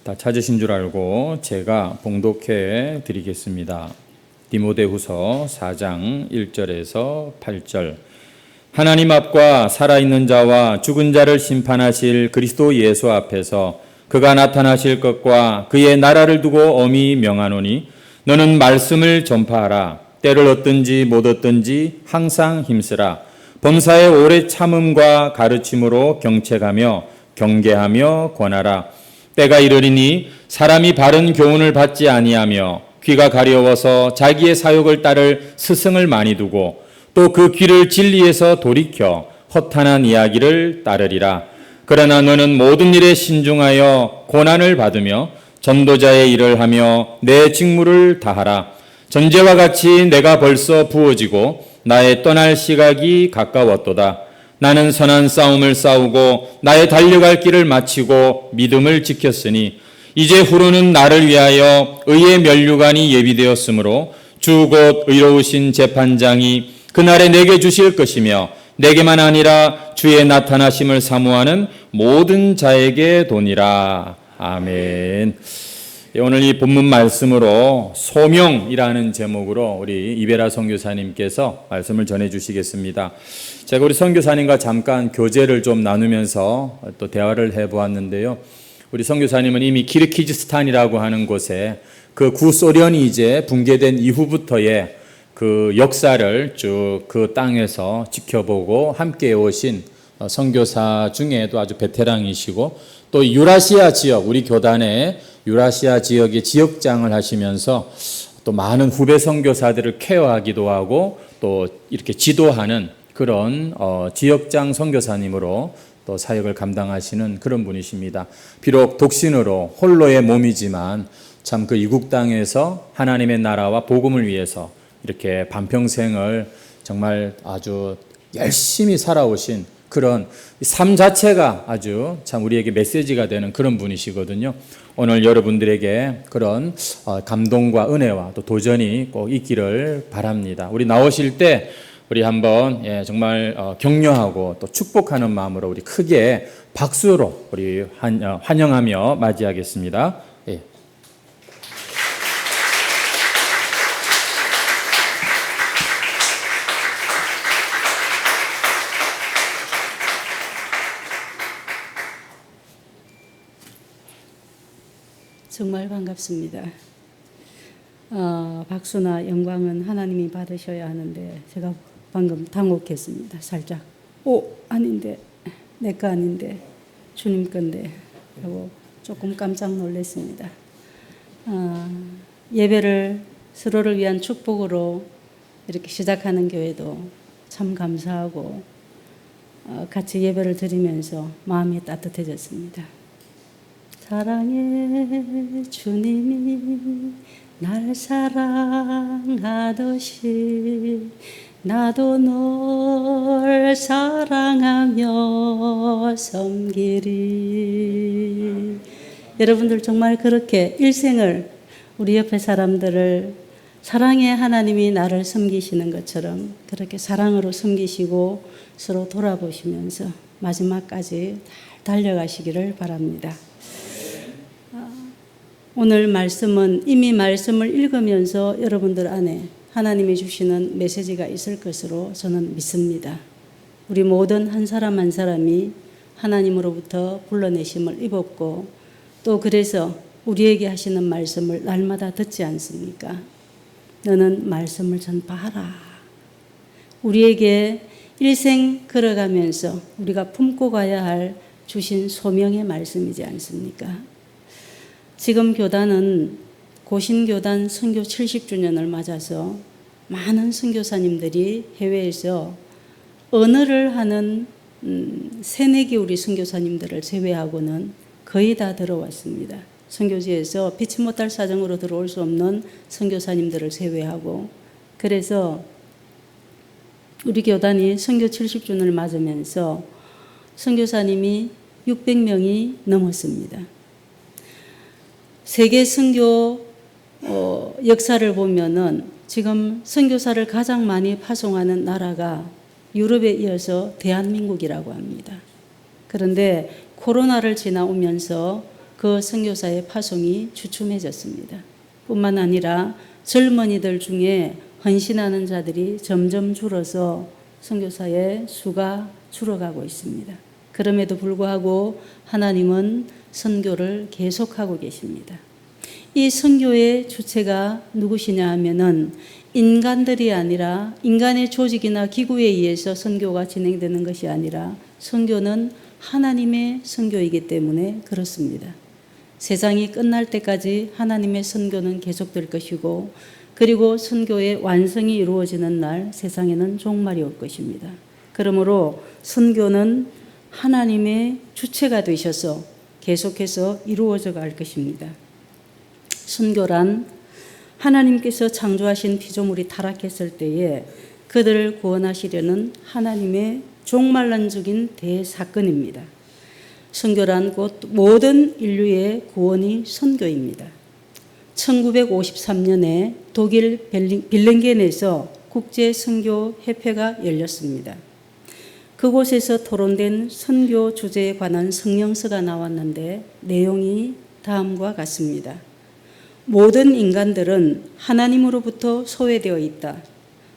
다 찾으신 줄 알고 제가 봉독해 드리겠습니다. 디모데후서 4장 1절에서 8절. 하나님 앞과 살아있는 자와 죽은 자를 심판하실 그리스도 예수 앞에서 그가 나타나실 것과 그의 나라를 두고 엄히 명하노니 너는 말씀을 전파하라. 때를 얻든지 못 얻든지 항상 힘쓰라. 범사에 오래 참음과 가르침으로 경책하며 경계하며 권하라. 때가 이르리니 사람이 바른 교훈을 받지 아니하며 귀가 가려워서 자기의 사욕을 따를 스승을 많이 두고 또 그 귀를 진리에서 돌이켜 허탄한 이야기를 따르리라. 그러나 너는 모든 일에 신중하여 고난을 받으며 전도자의 일을 하며 내 직무를 다하라. 전제와 같이 내가 벌써 부어지고 나의 떠날 시각이 가까웠도다. 나는 선한 싸움을 싸우고 나의 달려갈 길을 마치고 믿음을 지켰으니 이제 후로는 나를 위하여 의의 면류관이 예비되었으므로 주 곧 의로우신 재판장이 그날에 내게 주실 것이며 내게만 아니라 주의 나타나심을 사모하는 모든 자에게 도니라. 아멘. 오늘 이 본문 말씀으로 소명이라는 제목으로 우리 이베라 선교사님께서 말씀을 전해 주시겠습니다. 제가 우리 선교사님과 잠깐 교제를 좀 나누면서 또 대화를 해보았는데요. 우리 선교사님은 이미 키르기즈스탄이라고 하는 곳에 그 구소련이 이제 붕괴된 이후부터의 그 역사를 쭉 그 땅에서 지켜보고 함께 오신 선교사 중에도 아주 베테랑이시고 또 유라시아 지역, 우리 교단의 유라시아 지역의 지역장을 하시면서 또 많은 후배 선교사들을 케어하기도 하고 또 이렇게 지도하는 그런 지역장 선교사님으로 또 사역을 감당하시는 그런 분이십니다. 비록 독신으로 홀로의 몸이지만 참 그 이국 땅에서 하나님의 나라와 복음을 위해서 이렇게 반평생을 정말 아주 열심히 살아오신 그런 삶 자체가 아주 참 우리에게 메시지가 되는 그런 분이시거든요. 오늘 여러분들에게 그런 감동과 은혜와 또 도전이 꼭 있기를 바랍니다. 우리 나오실 때 우리 한번 정말 격려하고 또 축복하는 마음으로 우리 크게 박수로 우리 환영하며 맞이하겠습니다. 예. 정말 반갑습니다. 박수나 영광은 하나님이 받으셔야 하는데 제가 방금 당혹했습니다. 살짝 아닌데 내 거 아닌데 주님 건데 하고 조금 깜짝 놀랐습니다. 예배를 서로를 위한 축복으로 이렇게 시작하는 교회도 참 감사하고 같이 예배를 드리면서 마음이 따뜻해졌습니다. 사랑해 주님이 날 사랑하듯이 나도 널 사랑하며 섬기리. 여러분들 정말 그렇게 일생을 우리 옆에 사람들을 사랑의 하나님이 나를 섬기시는 것처럼 그렇게 사랑으로 섬기시고 서로 돌아보시면서 마지막까지 달려가시기를 바랍니다. 오늘 말씀은 이미 말씀을 읽으면서 여러분들 안에 하나님이 주시는 메시지가 있을 것으로 저는 믿습니다. 우리 모든 한 사람 한 사람이 하나님으로부터 불러내심을 입었고 또 그래서 우리에게 하시는 말씀을 날마다 듣지 않습니까? 너는 말씀을 전파하라. 우리에게 일생 걸어가면서 우리가 품고 가야 할 주신 소명의 말씀이지 않습니까? 지금 교단은 고신교단 선교 70주년을 맞아서 많은 선교사님들이 해외에서 언어를 하는 새내기 우리 선교사님들을 제외하고는 거의 다 들어왔습니다. 선교지에서 피치 못할 사정으로 들어올 수 없는 선교사님들을 제외하고 그래서 우리 교단이 선교 70주년을 맞으면서 선교사님이 600명이 넘었습니다. 세계 선교 역사를 보면은 지금 선교사를 가장 많이 파송하는 나라가 유럽에 이어서 대한민국이라고 합니다. 그런데 코로나를 지나오면서 그 선교사의 파송이 주춤해졌습니다. 뿐만 아니라 젊은이들 중에 헌신하는 자들이 점점 줄어서 선교사의 수가 줄어가고 있습니다. 그럼에도 불구하고 하나님은 선교를 계속하고 계십니다. 이 선교의 주체가 누구시냐 하면은 인간들이 아니라 인간의 조직이나 기구에 의해서 선교가 진행되는 것이 아니라 선교는 하나님의 선교이기 때문에 그렇습니다. 세상이 끝날 때까지 하나님의 선교는 계속될 것이고 그리고 선교의 완성이 이루어지는 날 세상에는 종말이 올 것입니다. 그러므로 선교는 하나님의 주체가 되셔서 계속해서 이루어져 갈 것입니다. 선교란 하나님께서 창조하신 피조물이 타락했을 때에 그들을 구원하시려는 하나님의 종말론적인 대사건입니다. 선교란 곧 모든 인류의 구원이 선교입니다. 1953년에 독일 빌렌겐에서 국제선교협회가 열렸습니다. 그곳에서 토론된 선교 주제에 관한 성명서가 나왔는데 내용이 다음과 같습니다. 모든 인간들은 하나님으로부터 소외되어 있다.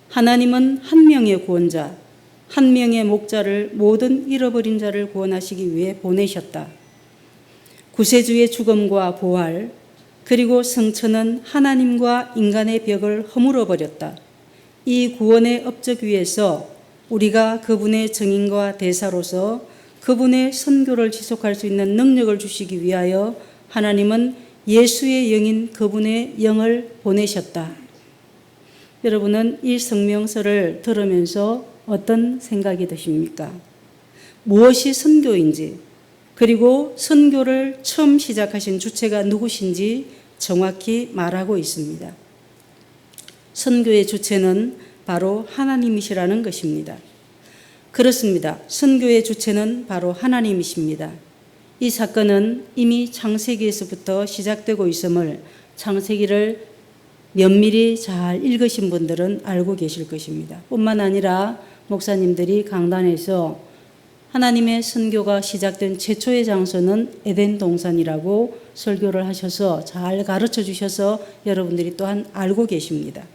하나님은 한 명의 구원자, 한 명의 목자를 모든 잃어버린 자를 구원하시기 위해 보내셨다. 구세주의 죽음과 부활, 그리고 성천은 하나님과 인간의 벽을 허물어 버렸다. 이 구원의 업적 위에서 우리가 그분의 증인과 대사로서 그분의 선교를 지속할 수 있는 능력을 주시기 위하여 하나님은 예수의 영인 그분의 영을 보내셨다. 여러분은 이 성명서를 들으면서 어떤 생각이 드십니까? 무엇이 선교인지, 그리고 선교를 처음 시작하신 주체가 누구신지 정확히 말하고 있습니다. 선교의 주체는 바로 하나님이시라는 것입니다. 그렇습니다. 선교의 주체는 바로 하나님이십니다. 이 사건은 이미 창세기에서부터 시작되고 있음을 창세기를 면밀히 잘 읽으신 분들은 알고 계실 것입니다. 뿐만 아니라 목사님들이 강단에서 하나님의 선교가 시작된 최초의 장소는 에덴 동산이라고 설교를 하셔서 잘 가르쳐 주셔서 여러분들이 또한 알고 계십니다.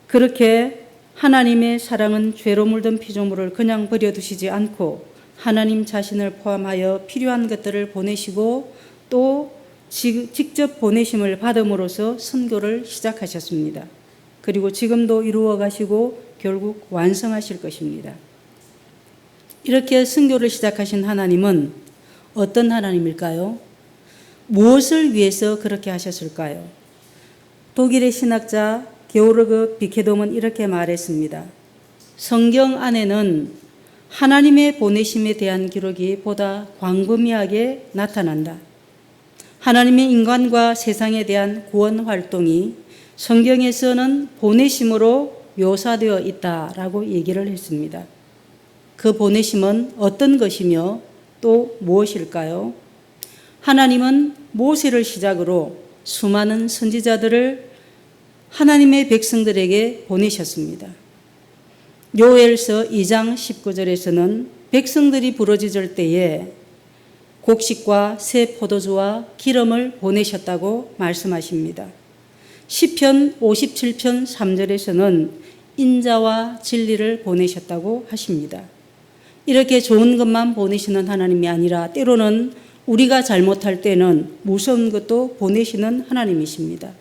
그렇게 하나님의 사랑은 죄로 물든 피조물을 그냥 버려두시지 않고 하나님 자신을 포함하여 필요한 것들을 보내시고 또 직접 보내심을 받음으로써 선교를 시작하셨습니다. 그리고 지금도 이루어 가시고 결국 완성하실 것입니다. 이렇게 선교를 시작하신 하나님은 어떤 하나님일까요? 무엇을 위해서 그렇게 하셨을까요? 독일의 신학자 게오르그 비케돔은 이렇게 말했습니다. 성경 안에는 하나님의 보내심에 대한 기록이 보다 광범위하게 나타난다. 하나님의 인간과 세상에 대한 구원 활동이 성경에서는 보내심으로 묘사되어 있다라고 얘기를 했습니다. 그 보내심은 어떤 것이며 또 무엇일까요? 하나님은 모세를 시작으로 수많은 선지자들을 하나님의 백성들에게 보내셨습니다. 요엘서 2장 19절에서는 백성들이 부르짖을 때에 곡식과 새 포도주와 기름을 보내셨다고 말씀하십니다. 시편 57편 3절에서는 인자와 진리를 보내셨다고 하십니다. 이렇게 좋은 것만 보내시는 하나님이 아니라 때로는 우리가 잘못할 때는 무서운 것도 보내시는 하나님이십니다.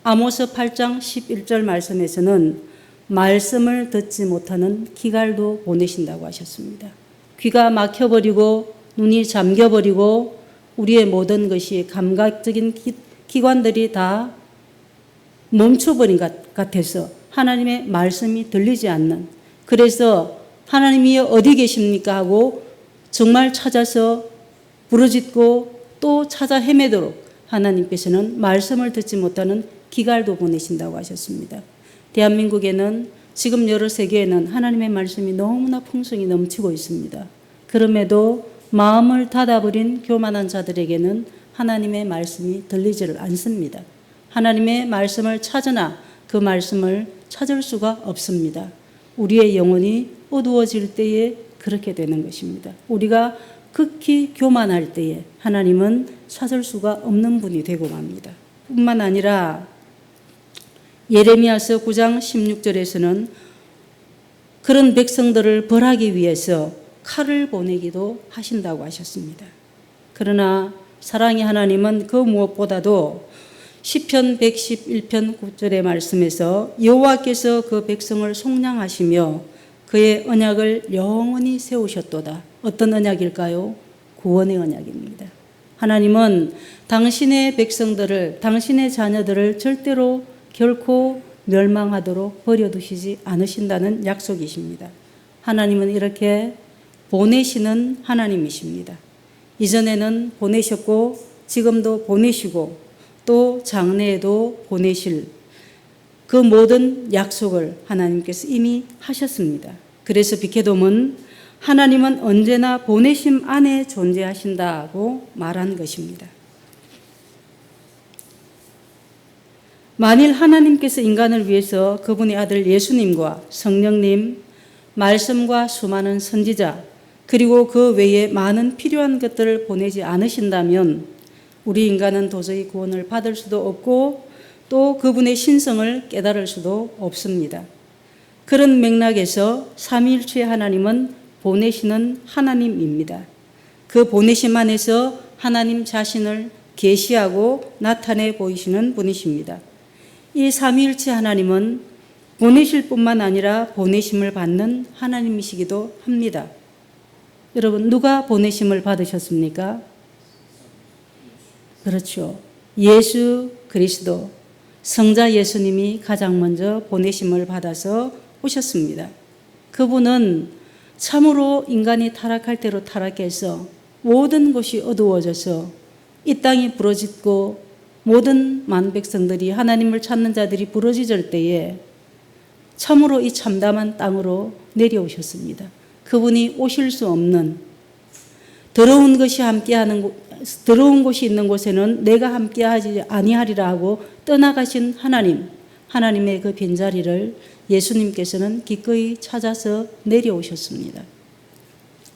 아모스 8장 11절 말씀에서는 말씀을 듣지 못하는 기갈도 보내신다고 하셨습니다. 귀가 막혀버리고 눈이 잠겨버리고 우리의 모든 것이 감각적인 기관들이 다 멈춰버린 것 같아서 하나님의 말씀이 들리지 않는, 그래서 하나님이 어디 계십니까 하고 정말 찾아서 부르짖고 또 찾아 헤매도록 하나님께서는 말씀을 듣지 못하는 기갈도 보내신다고 하셨습니다. 대한민국에는 지금 여러 세계에는 하나님의 말씀이 너무나 풍성히 넘치고 있습니다. 그럼에도 마음을 닫아버린 교만한 자들에게는 하나님의 말씀이 들리지를 않습니다. 하나님의 말씀을 찾으나 그 말씀을 찾을 수가 없습니다. 우리의 영혼이 어두워질 때에 그렇게 되는 것입니다. 우리가 극히 교만할 때에 하나님은 찾을 수가 없는 분이 되고 맙니다. 뿐만 아니라 예레미야서 9장 16절에서는 그런 백성들을 벌하기 위해서 칼을 보내기도 하신다고 하셨습니다. 그러나 사랑의 하나님은 그 무엇보다도 시편 111편 9절의 말씀에서 여호와께서 그 백성을 속량하시며 그의 언약을 영원히 세우셨도다. 어떤 언약일까요? 구원의 언약입니다. 하나님은 당신의 백성들을, 당신의 자녀들을 절대로 결코 멸망하도록 버려두시지 않으신다는 약속이십니다. 하나님은 이렇게 보내시는 하나님이십니다. 이전에는 보내셨고 지금도 보내시고 또 장래에도 보내실 그 모든 약속을 하나님께서 이미 하셨습니다. 그래서 빅해돔은 하나님은 언제나 보내심 안에 존재하신다고 말한 것입니다. 만일 하나님께서 인간을 위해서 그분의 아들 예수님과 성령님, 말씀과 수많은 선지자, 그리고 그 외에 많은 필요한 것들을 보내지 않으신다면 우리 인간은 도저히 구원을 받을 수도 없고 또 그분의 신성을 깨달을 수도 없습니다. 그런 맥락에서 삼위일체 하나님은 보내시는 하나님입니다. 그 보내심 안에서 하나님 자신을 계시하고 나타내 보이시는 분이십니다. 이 삼위일체 하나님은 보내실 뿐만 아니라 보내심을 받는 하나님이시기도 합니다. 여러분, 누가 보내심을 받으셨습니까? 그렇죠. 예수 그리스도, 성자 예수님이 가장 먼저 보내심을 받아서 오셨습니다. 그분은 참으로 인간이 타락할 대로 타락해서 모든 것이 어두워져서 이 땅이 부러지고 모든 만백성들이 하나님을 찾는 자들이 부러지질 때에 참으로 이 참담한 땅으로 내려오셨습니다. 그분이 오실 수 없는 더러운 것이 더러운 곳이 있는 곳에는 내가 함께하지 아니하리라 하고 떠나가신 하나님의 그 빈자리를 예수님께서는 기꺼이 찾아서 내려오셨습니다.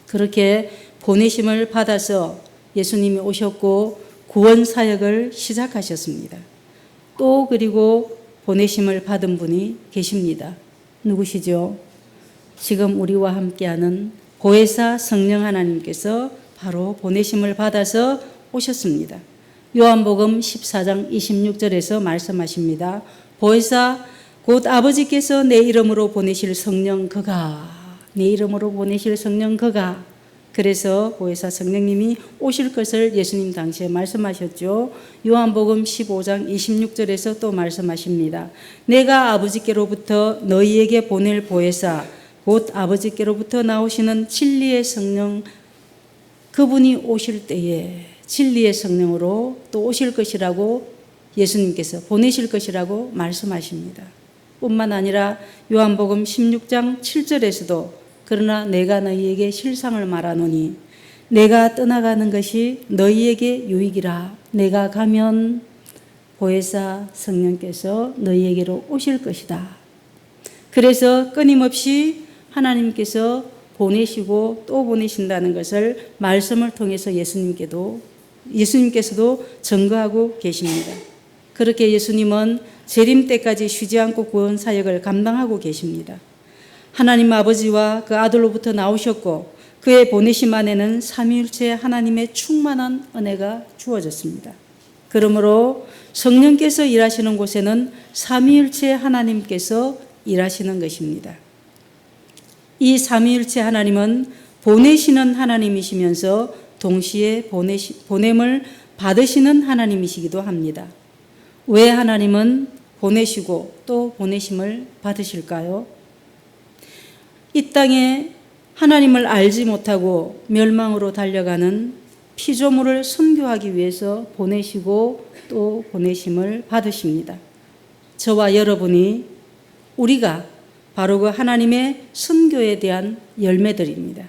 그렇게 보내심을 받아서 예수님이 오셨고 구원 사역을 시작하셨습니다. 또 그리고 보내심을 받은 분이 계십니다. 누구시죠? 지금 우리와 함께하는 보혜사 성령 하나님께서 바로 보내심을 받아서 오셨습니다. 요한복음 14장 26절에서 말씀하십니다. 보혜사 곧 아버지께서 내 이름으로 보내실 성령 그가, 내 이름으로 보내실 성령 그가. 그래서 보혜사 성령님이 오실 것을 예수님 당시에 말씀하셨죠. 요한복음 15장 26절에서 또 말씀하십니다. 내가 아버지께로부터 너희에게 보낼 보혜사 곧 아버지께로부터 나오시는 진리의 성령 그분이 오실 때에 진리의 성령으로 또 오실 것이라고 예수님께서 보내실 것이라고 말씀하십니다. 뿐만 아니라 요한복음 16장 7절에서도 그러나 내가 너희에게 실상을 말하노니 내가 떠나가는 것이 너희에게 유익이라. 내가 가면 보혜사 성령께서 너희에게로 오실 것이다. 그래서 끊임없이 하나님께서 보내시고 또 보내신다는 것을 말씀을 통해서 예수님께서도 증거하고 계십니다. 그렇게 예수님은 재림 때까지 쉬지 않고 구원 사역을 감당하고 계십니다. 하나님 아버지와 그 아들로부터 나오셨고 그의 보내심 안에는 삼위일체 하나님의 충만한 은혜가 주어졌습니다. 그러므로 성령께서 일하시는 곳에는 삼위일체 하나님께서 일하시는 것입니다. 이 삼위일체 하나님은 보내시는 하나님이시면서 동시에 보냄을 받으시는 하나님이시기도 합니다. 왜 하나님은 보내시고 또 보내심을 받으실까요? 이 땅에 하나님을 알지 못하고 멸망으로 달려가는 피조물을 선교하기 위해서 보내시고 또 보내심을 받으십니다. 저와 여러분이 우리가 바로 그 하나님의 선교에 대한 열매들입니다.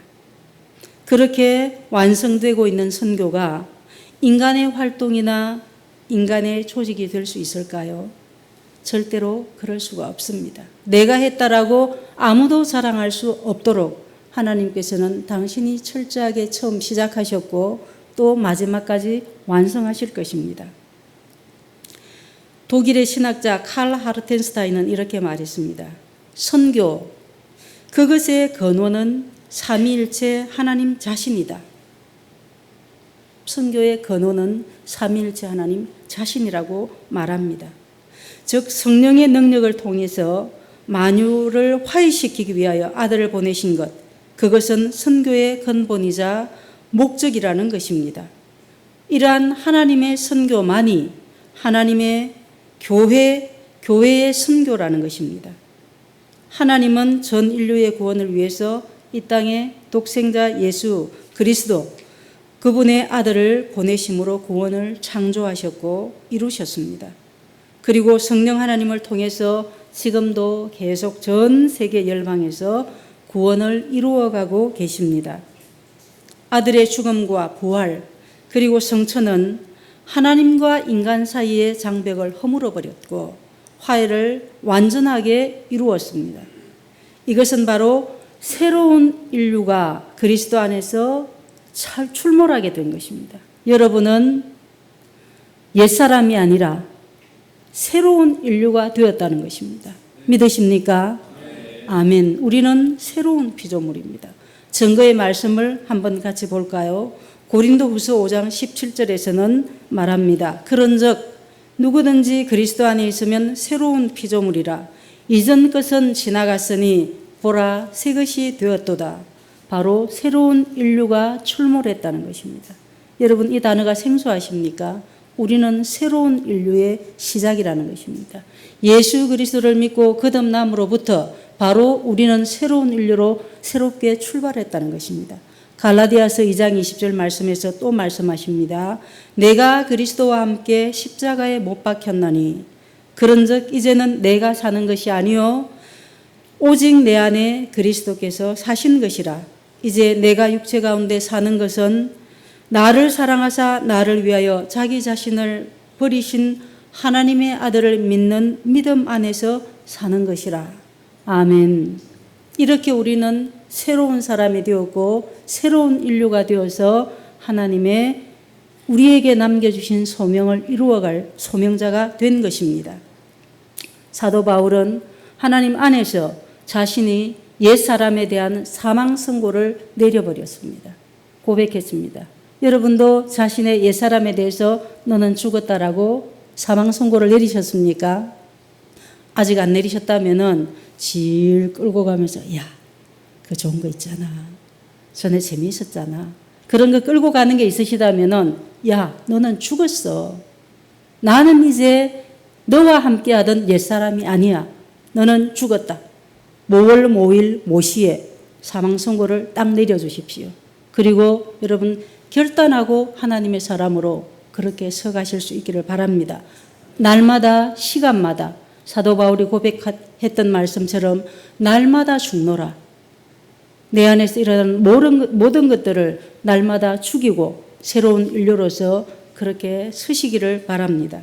그렇게 완성되고 있는 선교가 인간의 활동이나 인간의 조직이 될 수 있을까요? 절대로 그럴 수가 없습니다. 내가 했다라고 아무도 자랑할 수 없도록 하나님께서는 당신이 철저하게 처음 시작하셨고 또 마지막까지 완성하실 것입니다. 독일의 신학자 칼 하르텐스타인은 이렇게 말했습니다. 선교, 그것의 근원은 삼위일체 하나님 자신이다. 선교의 근원은 삼위일체 하나님 자신이라고 말합니다. 즉 성령의 능력을 통해서 만유를 화해시키기 위하여 아들을 보내신 것, 그것은 선교의 근본이자 목적이라는 것입니다. 이러한 하나님의 선교만이 하나님의 교회의 선교라는 것입니다. 하나님은 전 인류의 구원을 위해서 이 땅에 독생자 예수 그리스도 그분의 아들을 보내심으로 구원을 창조하셨고 이루셨습니다. 그리고 성령 하나님을 통해서 지금도 계속 전 세계 열방에서 구원을 이루어가고 계십니다. 아들의 죽음과 부활 그리고 성천은 하나님과 인간 사이의 장벽을 허물어 버렸고 화해를 완전하게 이루었습니다. 이것은 바로 새로운 인류가 그리스도 안에서 출몰하게 된 것입니다. 여러분은 옛사람이 아니라 새로운 인류가 되었다는 것입니다. 믿으십니까? 아멘. 우리는 새로운 피조물입니다. 증거의 말씀을 한번 같이 볼까요? 고린도후서 5장 17절에서는 말합니다. 그런즉 누구든지 그리스도 안에 있으면 새로운 피조물이라. 이전 것은 지나갔으니 보라 새 것이 되었도다. 바로 새로운 인류가 출몰했다는 것입니다. 여러분 이 단어가 생소하십니까? 우리는 새로운 인류의 시작이라는 것입니다. 예수 그리스도를 믿고 거듭남으로부터 바로 우리는 새로운 인류로 새롭게 출발했다는 것입니다. 갈라디아서 2장 20절 말씀에서 또 말씀하십니다. 내가 그리스도와 함께 십자가에 못 박혔나니 그런즉 이제는 내가 사는 것이 아니요 오직 내 안에 그리스도께서 사신 것이라. 이제 내가 육체 가운데 사는 것은 나를 사랑하사 나를 위하여 자기 자신을 버리신 하나님의 아들을 믿는 믿음 안에서 사는 것이라. 아멘. 이렇게 우리는 새로운 사람이 되었고 새로운 인류가 되어서 하나님의 우리에게 남겨주신 소명을 이루어갈 소명자가 된 것입니다. 사도 바울은 하나님 안에서 자신이 옛사람에 대한 사망 선고를 내려버렸습니다. 고백했습니다. 여러분도 자신의 옛사람에 대해서 너는 죽었다라고 사망 선고를 내리셨습니까? 아직 안 내리셨다면은 질 끌고 가면서 야, 그 좋은 거 있잖아. 전에 재미있었잖아. 그런 거 끌고 가는 게 있으시다면은 야, 너는 죽었어. 나는 이제 너와 함께하던 옛사람이 아니야. 너는 죽었다. 모월 모일 모시에 사망 선고를 딱 내려주십시오. 그리고 여러분 결단하고 하나님의 사람으로 그렇게 서가실 수 있기를 바랍니다. 날마다 시간마다 사도 바울이 고백했던 말씀처럼 날마다 죽노라. 내 안에서 일어나는 모든 것들을 날마다 죽이고 새로운 인류로서 그렇게 서시기를 바랍니다.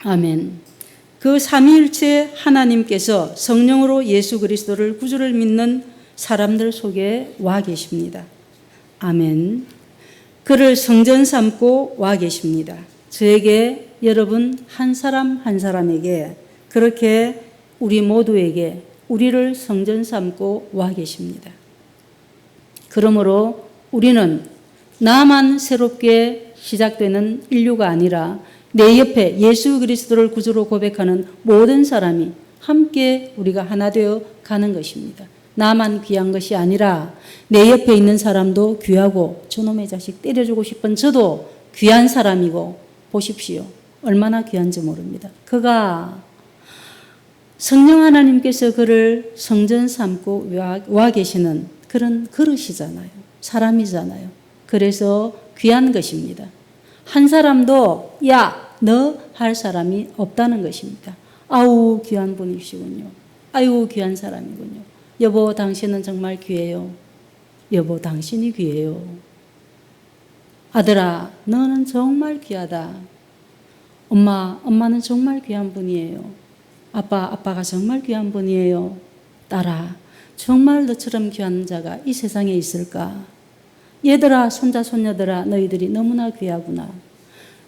아멘. 그 삼위일체 하나님께서 성령으로 예수 그리스도를 구주를 믿는 사람들 속에 와 계십니다. 아멘. 그를 성전 삼고 와 계십니다. 저에게 여러분 한 사람 한 사람에게 그렇게 우리 모두에게 우리를 성전 삼고 와 계십니다. 그러므로 우리는 나만 새롭게 시작되는 인류가 아니라 내 옆에 예수 그리스도를 구주로 고백하는 모든 사람이 함께 우리가 하나 되어 가는 것입니다. 나만 귀한 것이 아니라 내 옆에 있는 사람도 귀하고 저놈의 자식 때려주고 싶은 저도 귀한 사람이고 보십시오. 얼마나 귀한지 모릅니다. 그가 성령 하나님께서 그를 성전 삼고 와 계시는 그런 그릇이잖아요. 사람이잖아요. 그래서 귀한 것입니다. 한 사람도 야, 너 할 사람이 없다는 것입니다. 아우 귀한 분이시군요. 아유 귀한 사람이군요. 여보 당신은 정말 귀해요. 여보 당신이 귀해요. 아들아 너는 정말 귀하다. 엄마는 정말 귀한 분이에요. 아빠가 정말 귀한 분이에요. 딸아, 정말 너처럼 귀한 자가 이 세상에 있을까? 얘들아, 손자, 손녀들아, 너희들이 너무나 귀하구나.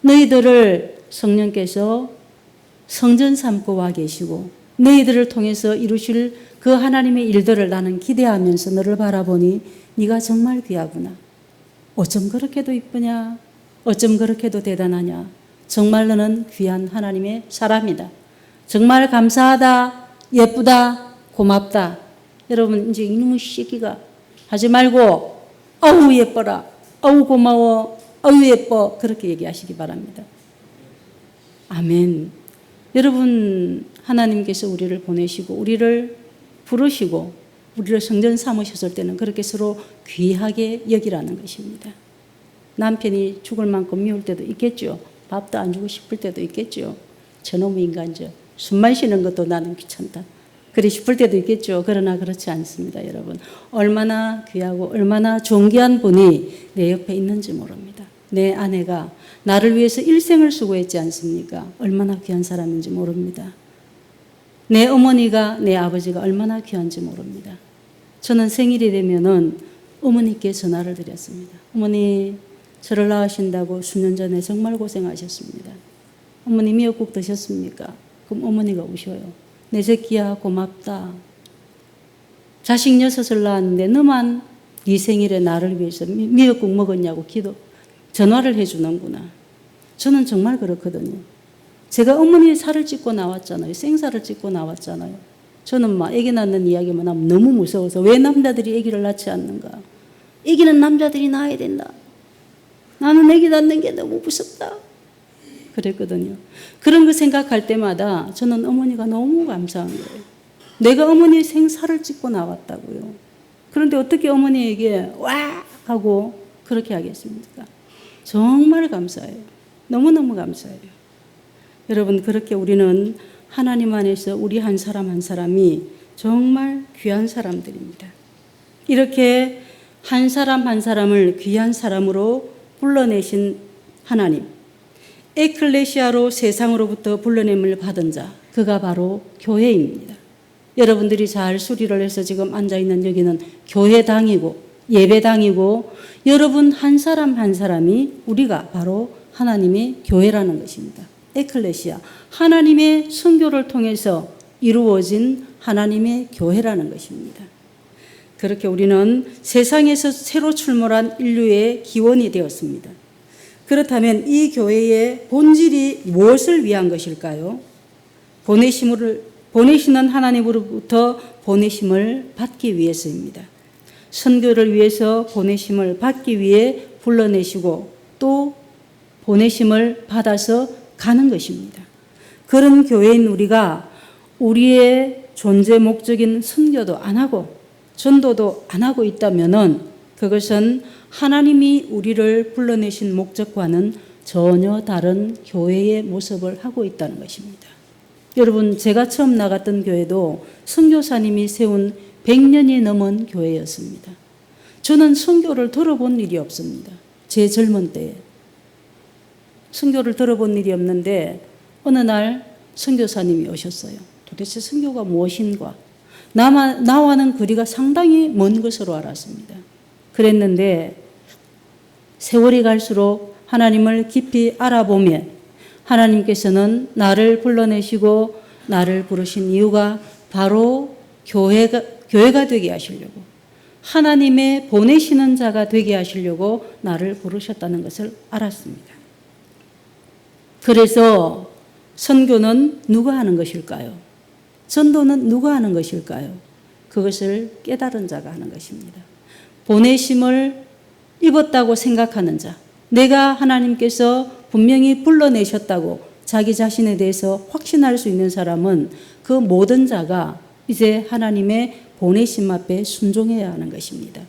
너희들을 성령께서 성전 삼고 와 계시고 너희들을 통해서 이루실 그 하나님의 일들을 나는 기대하면서 너를 바라보니 네가 정말 귀하구나. 어쩜 그렇게도 이쁘냐? 어쩜 그렇게도 대단하냐? 정말 너는 귀한 하나님의 사람이다. 정말 감사하다, 예쁘다, 고맙다. 여러분 이제 이놈의 시기가 하지 말고 아우 예뻐라, 아우 고마워, 아우 예뻐 그렇게 얘기하시기 바랍니다. 아멘. 여러분 하나님께서 우리를 보내시고 우리를 부르시고 우리를 성전 삼으셨을 때는 그렇게 서로 귀하게 여기라는 것입니다. 남편이 죽을 만큼 미울 때도 있겠죠. 밥도 안 주고 싶을 때도 있겠죠. 저놈의 인간저 숨만 쉬는 것도 나는 귀찮다. 그리 싶을 때도 있겠죠. 그러나 그렇지 않습니다, 여러분. 얼마나 귀하고 얼마나 존귀한 분이 내 옆에 있는지 모릅니다. 내 아내가 나를 위해서 일생을 수고했지 않습니까? 얼마나 귀한 사람인지 모릅니다. 내 어머니가 내 아버지가 얼마나 귀한지 모릅니다. 저는 생일이 되면은 어머니께 전화를 드렸습니다. 어머니, 저를 낳으신다고 수년 전에 정말 고생하셨습니다. 어머니 미역국 드셨습니까? 그럼 어머니가 우셔요. 내 새끼야 고맙다. 자식 6을 낳았는데 너만 네 생일에 나를 위해서 미역국 먹었냐고 전화를 해주는구나. 저는 정말 그렇거든요. 제가 어머니의 살을 찢고 나왔잖아요. 생살을 찢고 나왔잖아요. 저는 막 아기 낳는 이야기만 하면 너무 무서워서 왜 남자들이 아기를 낳지 않는가? 아기는 남자들이 낳아야 된다. 나는 아기 낳는 게 너무 무섭다. 그랬거든요. 그런 거 생각할 때마다 저는 어머니가 너무 감사한 거예요. 내가 어머니의 생살을 찢고 나왔다고요. 그런데 어떻게 어머니에게 와 하고 그렇게 하겠습니까? 정말 감사해요. 너무너무 감사해요. 여러분, 그렇게 우리는 하나님 안에서 우리 한 사람 한 사람이 정말 귀한 사람들입니다. 이렇게 한 사람 한 사람을 귀한 사람으로 불러내신 하나님, 에클레시아로 세상으로부터 불러냄을 받은 자, 그가 바로 교회입니다. 여러분들이 잘 수리를 해서 지금 앉아있는 여기는 교회당이고 예배당이고 여러분 한 사람 한 사람이 우리가 바로 하나님의 교회라는 것입니다. 에클레시아, 하나님의 선교를 통해서 이루어진 하나님의 교회라는 것입니다. 그렇게 우리는 세상에서 새로 출몰한 인류의 기원이 되었습니다. 그렇다면 이 교회의 본질이 무엇을 위한 것일까요? 보내시는 하나님으로부터 보내심을 받기 위해서입니다. 선교를 위해서 보내심을 받기 위해 불러내시고 또 보내심을 받아서 가는 것입니다. 그런 교회인 우리가 우리의 존재 목적인 선교도 안 하고 전도도 안 하고 있다면은 그것은 하나님이 우리를 불러내신 목적과는 전혀 다른 교회의 모습을 하고 있다는 것입니다. 여러분, 제가 처음 나갔던 교회도 선교사님이 세운 100년이 넘은 교회였습니다. 저는 선교를 들어본 일이 없습니다. 제 젊은 때에. 선교를 들어본 일이 없는데 어느 날 선교사님이 오셨어요. 도대체 선교가 무엇인가? 나와는 거리가 상당히 먼 것으로 알았습니다. 그랬는데 세월이 갈수록 하나님을 깊이 알아보며 하나님께서는 나를 불러내시고 나를 부르신 이유가 바로 교회가 되게 하시려고 하나님의 보내시는 자가 되게 하시려고 나를 부르셨다는 것을 알았습니다. 그래서 선교는 누가 하는 것일까요? 전도는 누가 하는 것일까요? 그것을 깨달은 자가 하는 것입니다. 보내심을 입었다고 생각하는 자, 내가 하나님께서 분명히 불러내셨다고 자기 자신에 대해서 확신할 수 있는 사람은 그 모든 자가 이제 하나님의 보내심 앞에 순종해야 하는 것입니다.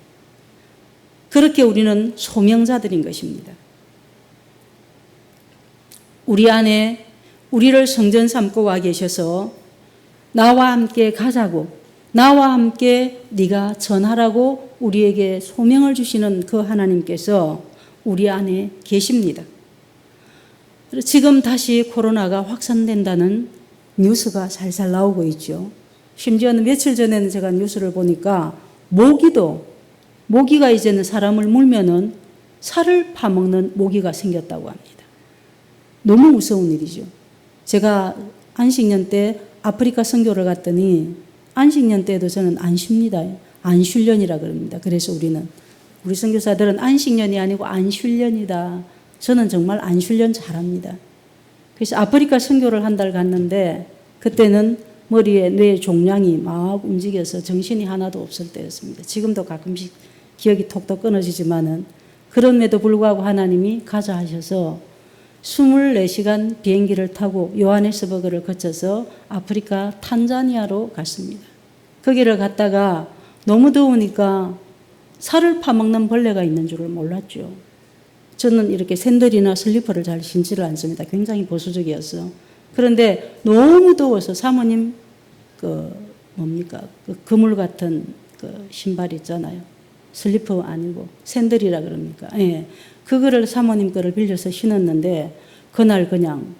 그렇게 우리는 소명자들인 것입니다. 우리 안에 우리를 성전 삼고 와 계셔서 나와 함께 가자고, 나와 함께 네가 전하라고 우리에게 소명을 주시는 그 하나님께서 우리 안에 계십니다. 지금 다시 코로나가 확산된다는 뉴스가 살살 나오고 있죠. 심지어는 며칠 전에는 제가 뉴스를 보니까 모기가 이제는 사람을 물면은 살을 파먹는 모기가 생겼다고 합니다. 너무 무서운 일이죠. 제가 안식년 때 아프리카 선교를 갔더니 안식년 때도 저는 안 쉽니다. 안슐련이라 그럽니다. 그래서 우리 선교사들은 안식년이 아니고 안슐련이다. 저는 정말 안슐련 잘합니다. 그래서 아프리카 선교를 한 달 갔는데 그때는 머리에 뇌 종양이 막 움직여서 정신이 하나도 없을 때였습니다. 지금도 가끔씩 기억이 톡톡 끊어지지만은 그럼에도 불구하고 하나님이 가자 하셔서 24시간 비행기를 타고 요하네스버그를 거쳐서 아프리카 탄자니아로 갔습니다. 거기를 갔다가 너무 더우니까 살을 파먹는 벌레가 있는 줄을 몰랐죠. 저는 이렇게 샌들이나 슬리퍼를 잘 신지를 않습니다. 굉장히 보수적이어서. 그런데 너무 더워서 사모님 그 그물 같은 그 신발 있잖아요. 슬리퍼 아니고 샌들이라 그럽니까? 예. 그거를 사모님 거를 빌려서 신었는데 그날 그냥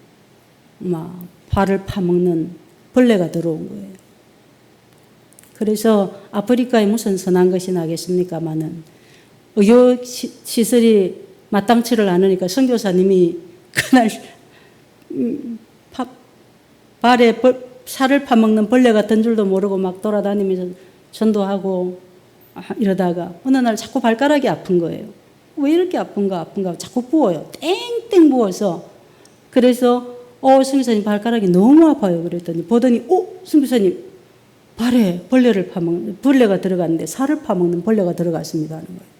막 발을 파먹는 벌레가 들어온 거예요. 그래서 아프리카에 무슨 선한 것이 나겠습니까마는 의료 시설이 마땅치를 않으니까 선교사님이 그날 발에 살을 파먹는 벌레 같은 줄도 모르고 막 돌아다니면서 전도하고 이러다가 어느 날 자꾸 발가락이 아픈 거예요. 왜 이렇게 아픈가 자꾸 부어요. 땡땡 부어서. 그래서 선교사님 발가락이 너무 아파요. 그랬더니 보더니 선교사님 발에 벌레가 들어갔는데 살을 파먹는 벌레가 들어갔습니다 하는 거예요.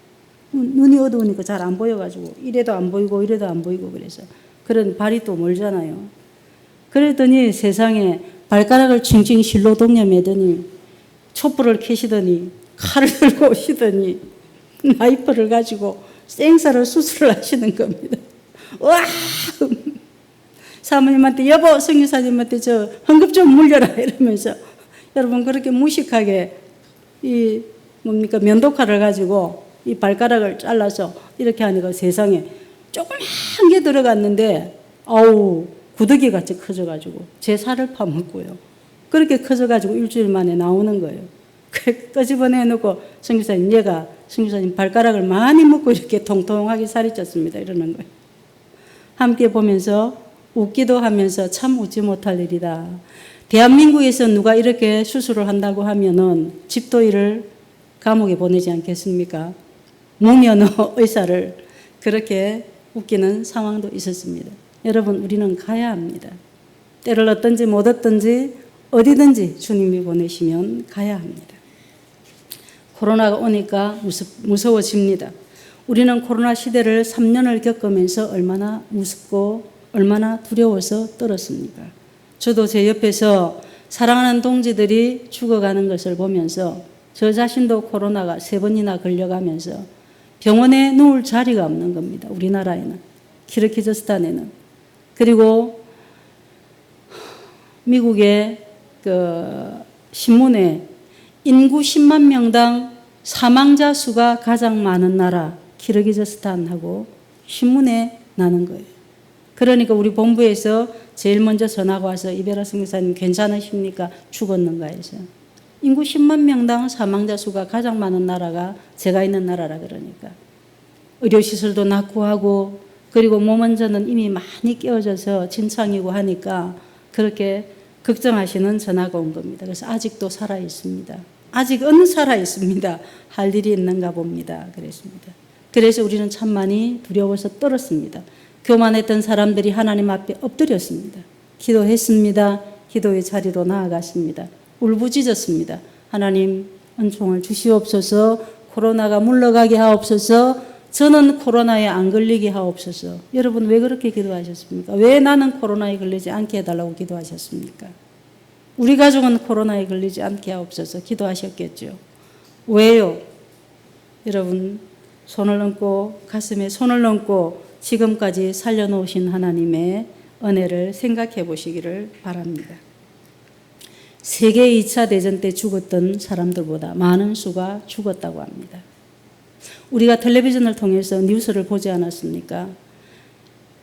눈이 어두우니까 잘 안 보여가지고 이래도 안 보이고 이래도 안 보이고 그래서 그런 발이 또 멀잖아요. 그랬더니 세상에 발가락을 칭칭 실로 동여매더니 촛불을 켜시더니 칼을 들고 오시더니 나이프를 가지고 생사를 수술을 하시는 겁니다. 와! 사모님한테 여보 선교사님한테 저 헌금 좀 물려라 이러면서 여러분 그렇게 무식하게 면도칼을 가지고 이 발가락을 잘라서 이렇게 하니까 세상에 조그만 게 들어갔는데 구더기 같이 커져가지고 제 살을 파먹고요. 그렇게 커져가지고 일주일 만에 나오는 거예요. 끄집어내놓고 선교사님 발가락을 많이 먹고 이렇게 통통하게 살이 쪘습니다. 이러는 거예요. 함께 보면서 웃기도 하면서 참 웃지 못할 일이다. 대한민국에서 누가 이렇게 수술을 한다고 하면은 집도일을 감옥에 보내지 않겠습니까? 무면허 의사를 그렇게 웃기는 상황도 있었습니다. 여러분 우리는 가야 합니다. 때를 얻든지 못 얻든지 어디든지 주님이 보내시면 가야 합니다. 코로나가 오니까 무서워집니다. 우리는 코로나 시대를 3년을 겪으면서 얼마나 무섭고 얼마나 두려워서 떨었습니까? 저도 제 옆에서 사랑하는 동지들이 죽어가는 것을 보면서 저 자신도 코로나가 3번이나 걸려가면서 병원에 누울 자리가 없는 겁니다. 우리나라에는. 키르기즈스탄에는. 그리고 미국의 신문에 인구 10만 명당 사망자 수가 가장 많은 나라 키르기즈스탄하고 신문에 나는 거예요. 그러니까 우리 본부에서 제일 먼저 전화가 와서 이베라 선교사님 괜찮으십니까? 죽었는가 해서. 인구 10만 명당 사망자 수가 가장 많은 나라가 제가 있는 나라라 그러니까. 의료시설도 낙후하고 그리고 몸은 저는 이미 많이 깨어져서 진창이고 하니까 그렇게 걱정하시는 전화가 온 겁니다. 그래서 아직도 살아 있습니다. 아직은 살아 있습니다. 할 일이 있는가 봅니다. 그랬습니다. 그래서 우리는 참 많이 두려워서 떨었습니다. 교만했던 사람들이 하나님 앞에 엎드렸습니다. 기도했습니다. 기도의 자리로 나아갔습니다. 울부짖었습니다. 하나님 은총을 주시옵소서. 코로나가 물러가게 하옵소서. 저는 코로나에 안 걸리게 하옵소서. 여러분 왜 그렇게 기도하셨습니까? 왜 나는 코로나에 걸리지 않게 해달라고 기도하셨습니까? 우리 가족은 코로나에 걸리지 않게 하옵소서 기도하셨겠죠. 왜요? 여러분 손을 얹고 가슴에 손을 얹고 지금까지 살려놓으신 하나님의 은혜를 생각해 보시기를 바랍니다. 세계 2차 대전 때 죽었던 사람들보다 많은 수가 죽었다고 합니다. 우리가 텔레비전을 통해서 뉴스를 보지 않았습니까?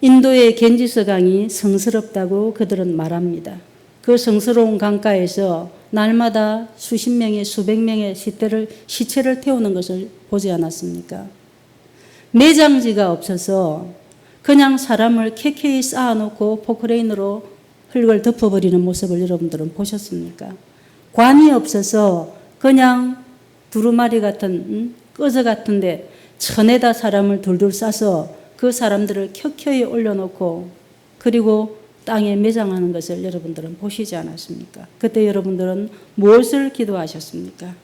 인도의 겐지스 강이 성스럽다고 그들은 말합니다. 그 성스러운 강가에서 날마다 수십 명의 수백 명의 시체를 태우는 것을 보지 않았습니까? 매장지가 없어서 그냥 사람을 캐캐이 쌓아놓고 포크레인으로 흙을 덮어버리는 모습을 여러분들은 보셨습니까? 관이 없어서 그냥 두루마리 같은 꺼져 같은데 천에다 사람을 둘둘 싸서 그 사람들을 켜켜이 올려놓고 그리고 땅에 매장하는 것을 여러분들은 보시지 않았습니까? 그때 여러분들은 무엇을 기도하셨습니까?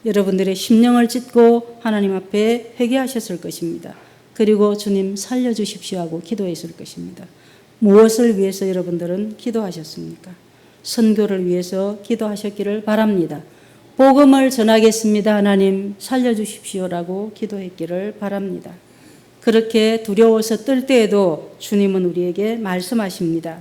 여러분들의 심령을 찢고 하나님 앞에 회개하셨을 것입니다. 그리고 주님 살려주십시오 하고 기도했을 것입니다. 무엇을 위해서 여러분들은 기도하셨습니까? 선교를 위해서 기도하셨기를 바랍니다. 복음을 전하겠습니다. 하나님 살려주십시오라고 기도했기를 바랍니다. 그렇게 두려워서 떨 때에도 주님은 우리에게 말씀하십니다.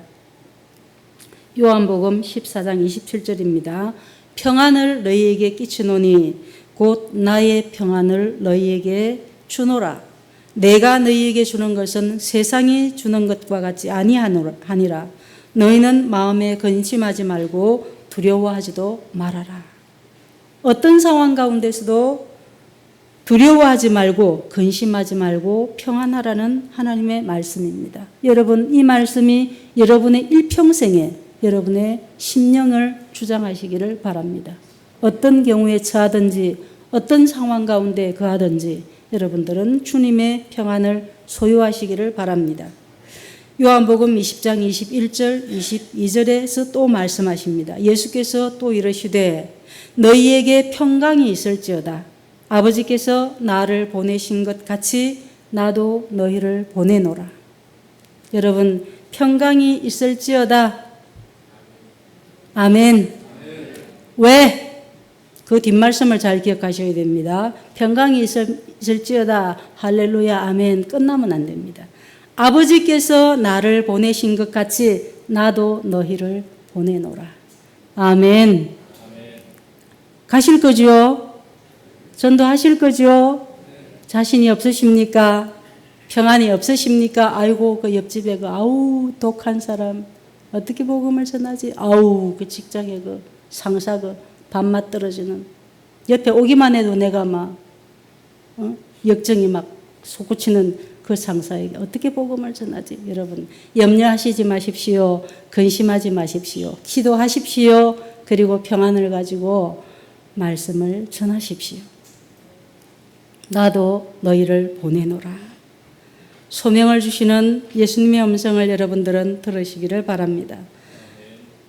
요한복음 14장 27절입니다. 평안을 너희에게 끼치노니 곧 나의 평안을 너희에게 주노라. 내가 너희에게 주는 것은 세상이 주는 것과 같지 아니하니라. 너희는 마음에 근심하지 말고 두려워하지도 말아라. 어떤 상황 가운데서도 두려워하지 말고 근심하지 말고 평안하라는 하나님의 말씀입니다. 여러분, 이 말씀이 여러분의 일평생에 여러분의 심령을 주장하시기를 바랍니다. 어떤 경우에 처하든지 어떤 상황 가운데 거하든지 여러분들은 주님의 평안을 소유하시기를 바랍니다. 요한복음 20장 21절 22절에서 또 말씀하십니다. 예수께서 또 이르시되 너희에게 평강이 있을지어다. 아버지께서 나를 보내신 것 같이 나도 너희를 보내노라. 여러분, 평강이 있을지어다. 아멘. 왜? 그 뒷말씀을 잘 기억하셔야 됩니다. 평강이 있을지어다. 할렐루야. 아멘. 끝나면 안 됩니다. 아버지께서 나를 보내신 것 같이 나도 너희를 보내노라. 아멘. 가실 거지요? 전도하실 거지요? 자신이 없으십니까? 평안이 없으십니까? 아이고, 그 옆집에 그 아우 독한 사람 어떻게 복음을 전하지? 아우, 그 직장에 그 상사 그 밥맛 떨어지는 옆에 오기만 해도 내가 막 역정이 막 솟구치는 그 상사에게 어떻게 복음을 전하지? 여러분, 염려하시지 마십시오. 근심하지 마십시오. 기도하십시오. 그리고 평안을 가지고 말씀을 전하십시오. 나도 너희를 보내노라. 소명을 주시는 예수님의 음성을 여러분들은 들으시기를 바랍니다.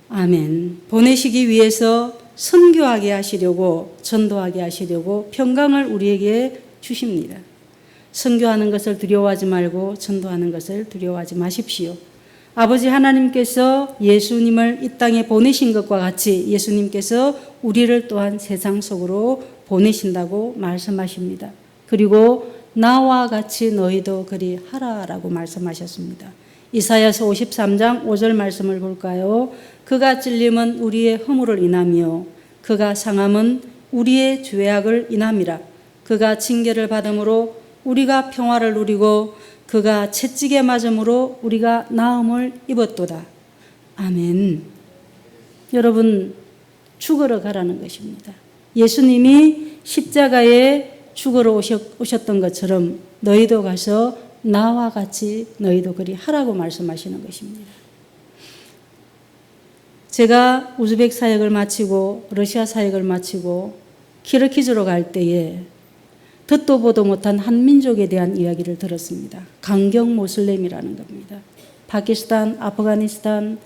아멘. 보내시기 위해서 선교하게 하시려고, 전도하게 하시려고 평강을 우리에게 주십니다. 선교하는 것을 두려워하지 말고 전도하는 것을 두려워하지 마십시오. 아버지 하나님께서 예수님을 이 땅에 보내신 것과 같이 예수님께서 우리를 또한 세상 속으로 보내신다고 말씀하십니다. 그리고 나와 같이 너희도 그리 하라라고 말씀하셨습니다. 이사야서 53장 5절 말씀을 볼까요? 그가 찔림은 우리의 허물을 인하며 그가 상함은 우리의 죄악을 인함이라. 그가 징계를 받음으로 우리가 평화를 누리고 그가 채찍에 맞음으로 우리가 나음을 입었도다. 아멘. 여러분, 죽으러 가라는 것입니다. 예수님이 십자가에 죽으러 오셨던 것처럼 너희도 가서 나와 같이 너희도 그리 하라고 말씀하시는 것입니다. 제가 우즈벡 사역을 마치고 러시아 사역을 마치고 키르키즈로 갈 때에 듣도 보도 못한 한 민족에 대한 이야기를 들었습니다. 강경 모슬렘이라는 겁니다. 파키스탄, 아프가니스탄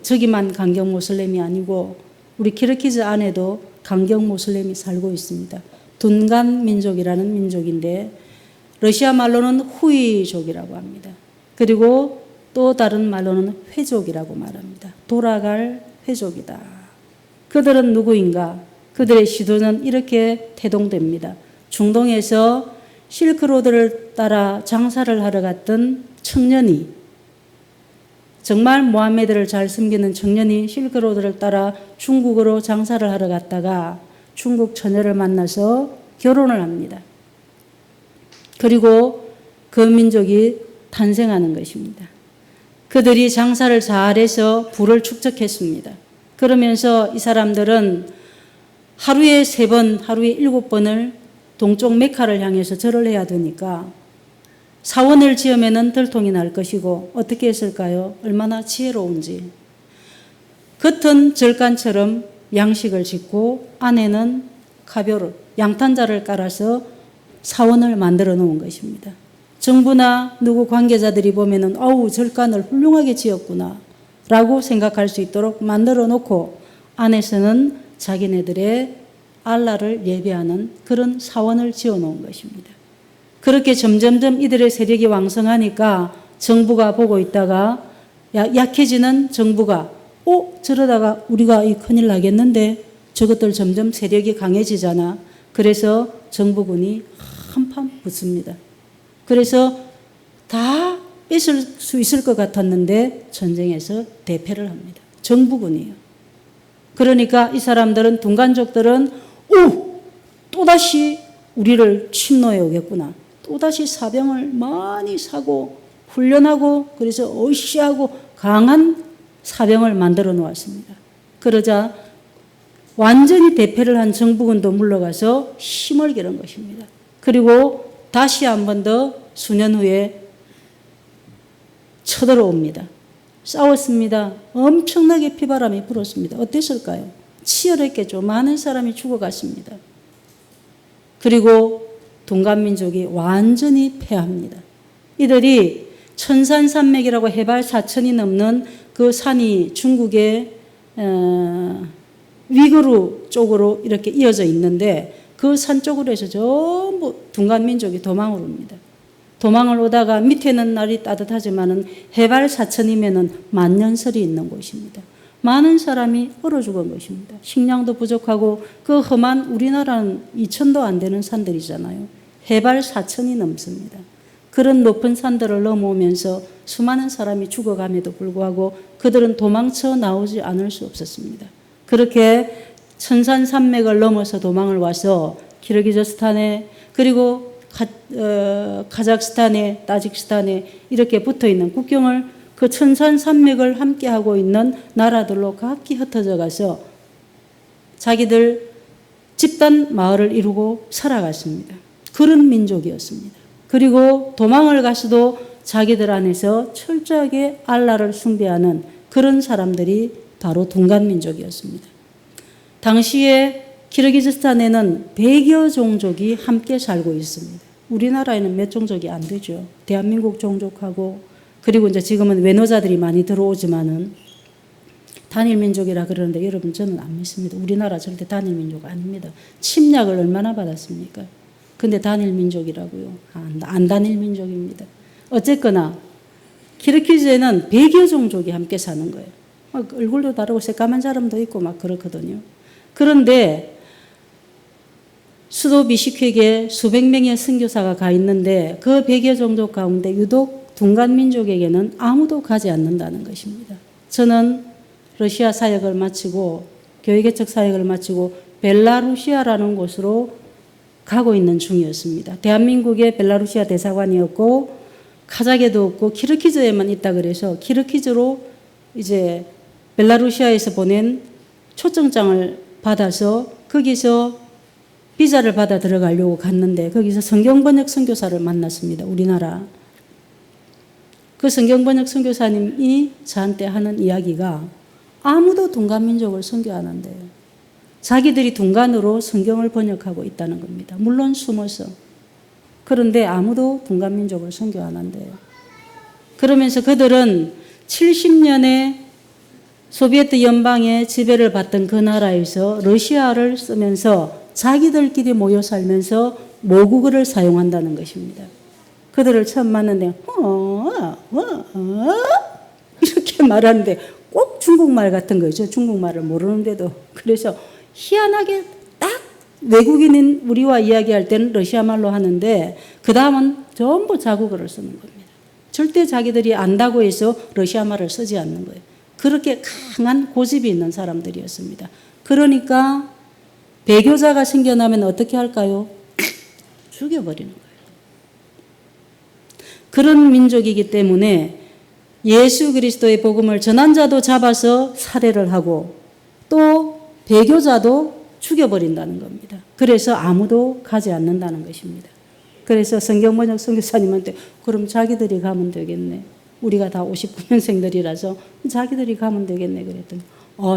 저기만 강경 모슬렘이 아니고 우리 키르키즈 안에도 강경 모슬렘이 살고 있습니다. 둔간 민족이라는 민족인데 러시아 말로는 후이족이라고 합니다. 그리고 또 다른 말로는 회족이라고 말합니다. 돌아갈 회족이다. 그들은 누구인가? 그들의 시도는 이렇게 태동됩니다. 중동에서 실크로드를 따라 장사를 하러 갔던 청년이, 정말 모하메드를 잘 섬기는 청년이 실크로드를 따라 중국으로 장사를 하러 갔다가 중국 처녀를 만나서 결혼을 합니다. 그리고 그 민족이 탄생하는 것입니다. 그들이 장사를 잘해서 부를 축적했습니다. 그러면서 이 사람들은 하루에 3번, 하루에 7번을 동쪽 메카를 향해서 절을 해야 되니까 사원을 지으면 들통이 날 것이고 어떻게 했을까요? 얼마나 지혜로운지. 겉은 절간처럼 양식을 짓고 안에는 가벼로 양탄자를 깔아서 사원을 만들어 놓은 것입니다. 정부나 누구 관계자들이 보면은 어우 절간을 훌륭하게 지었구나 라고 생각할 수 있도록 만들어 놓고 안에서는 자기네들의 알라를 예배하는 그런 사원을 지어 놓은 것입니다. 그렇게 점점점 이들의 세력이 왕성하니까 정부가 보고 있다가 약해지는 정부가 저러다가 우리가 이 큰일 나겠는데 저것들 점점 세력이 강해지잖아. 그래서 정부군이 한판 붙습니다. 그래서 다 뺏을 수 있을 것 같았는데 전쟁에서 대패를 합니다. 정부군이요. 그러니까 이 사람들은 둔간족들은 또다시 우리를 침노해 오겠구나. 또다시 사병을 많이 사고 훈련하고 그래서 어시하고 강한 사병을 만들어 놓았습니다. 그러자 완전히 대패를 한 정부군도 물러가서 힘을 기른 것입니다. 그리고 다시 한 번 더 수년 후에 쳐들어옵니다. 싸웠습니다. 엄청나게 피바람이 불었습니다. 어땠을까요? 치열했겠죠. 많은 사람이 죽어갔습니다. 그리고 둔간민족이 완전히 패합니다. 이들이 천산산맥이라고 해발 4,000이 넘는 그 산이 중국의 위구르 쪽으로 이렇게 이어져 있는데 그 산 쪽으로 해서 전부 둔간민족이 도망을 옵니다. 도망을 오다가 밑에는 날이 따뜻하지만은 해발 4,000이면은 만년설이 있는 곳입니다. 많은 사람이 얼어 죽은 것입니다. 식량도 부족하고 그 험한 우리나라는 2,000도 안 되는 산들이잖아요. 해발 4,000이 넘습니다. 그런 높은 산들을 넘어오면서 수많은 사람이 죽어감에도 불구하고 그들은 도망쳐 나오지 않을 수 없었습니다. 그렇게 천산산맥을 넘어서 도망을 와서 키르기즈스탄에 그리고 카자흐스탄에 타지키스탄에 이렇게 붙어있는 국경을 그 천산산맥을 함께하고 있는 나라들로 각기 흩어져 가서 자기들 집단 마을을 이루고 살아갔습니다. 그런 민족이었습니다. 그리고 도망을 가서도 자기들 안에서 철저하게 알라를 숭배하는 그런 사람들이 바로 둔간민족이었습니다. 당시에 키르기즈스탄에는 100여 종족이 함께 살고 있습니다. 우리나라에는 몇 종족이 안 되죠. 대한민국 종족하고 그리고 이제 지금은 외노자들이 많이 들어오지만은 단일민족이라 그러는데 여러분 저는 안 믿습니다. 우리나라 절대 단일민족 아닙니다. 침략을 얼마나 받았습니까? 근데 단일민족이라고요. 안 단일민족입니다. 어쨌거나 키르기즈에는 100여 종족이 함께 사는 거예요. 막 얼굴도 다르고 새까만 사람도 있고 막 그렇거든요. 그런데 수도 비시크에 수백 명의 선교사가 가 있는데 그 100여 종족 가운데 유독 둔간민족에게는 아무도 가지 않는다는 것입니다. 저는 러시아 사역을 마치고 교회개척 사역을 마치고 벨라루시아라는 곳으로 가고 있는 중이었습니다. 대한민국의 벨라루시아 대사관이었고 카자흐에도 없고 키르기즈에만 있다 그래서 키르기즈로 이제 벨라루시아에서 보낸 초청장을 받아서 거기서 비자를 받아 들어가려고 갔는데 거기서 성경번역 선교사를 만났습니다. 우리나라. 그 성경번역 선교사님이 저한테 하는 이야기가 아무도 둔간민족을 선교 안 한대요. 자기들이 둔간으로 성경을 번역하고 있다는 겁니다. 물론 숨어서. 그런데 아무도 둔간민족을 선교 안 한대요. 그러면서 그들은 70년에 소비에트 연방의 지배를 받던 그 나라에서 러시아를 쓰면서 자기들끼리 모여 살면서 모국어를 사용한다는 것입니다. 그들을 처음 만났는데 이렇게 말하는데 꼭 중국말 같은 거죠. 중국말을 모르는데도. 그래서 희한하게 딱 외국인인 우리와 이야기할 때는 러시아 말로 하는데 그 다음은 전부 자국어를 쓰는 겁니다. 절대 자기들이 안다고 해서 러시아 말을 쓰지 않는 거예요. 그렇게 강한 고집이 있는 사람들이었습니다. 그러니까 배교자가 생겨나면 어떻게 할까요? 죽여버리는 거예요. 그런 민족이기 때문에 예수 그리스도의 복음을 전한 자도 잡아서 살해를 하고 또 배교자도 죽여버린다는 겁니다. 그래서 아무도 가지 않는다는 것입니다. 그래서 성경번역 선교사님한테 그럼 자기들이 가면 되겠네. 우리가 다 59년생들이라서 자기들이 가면 되겠네 그랬더니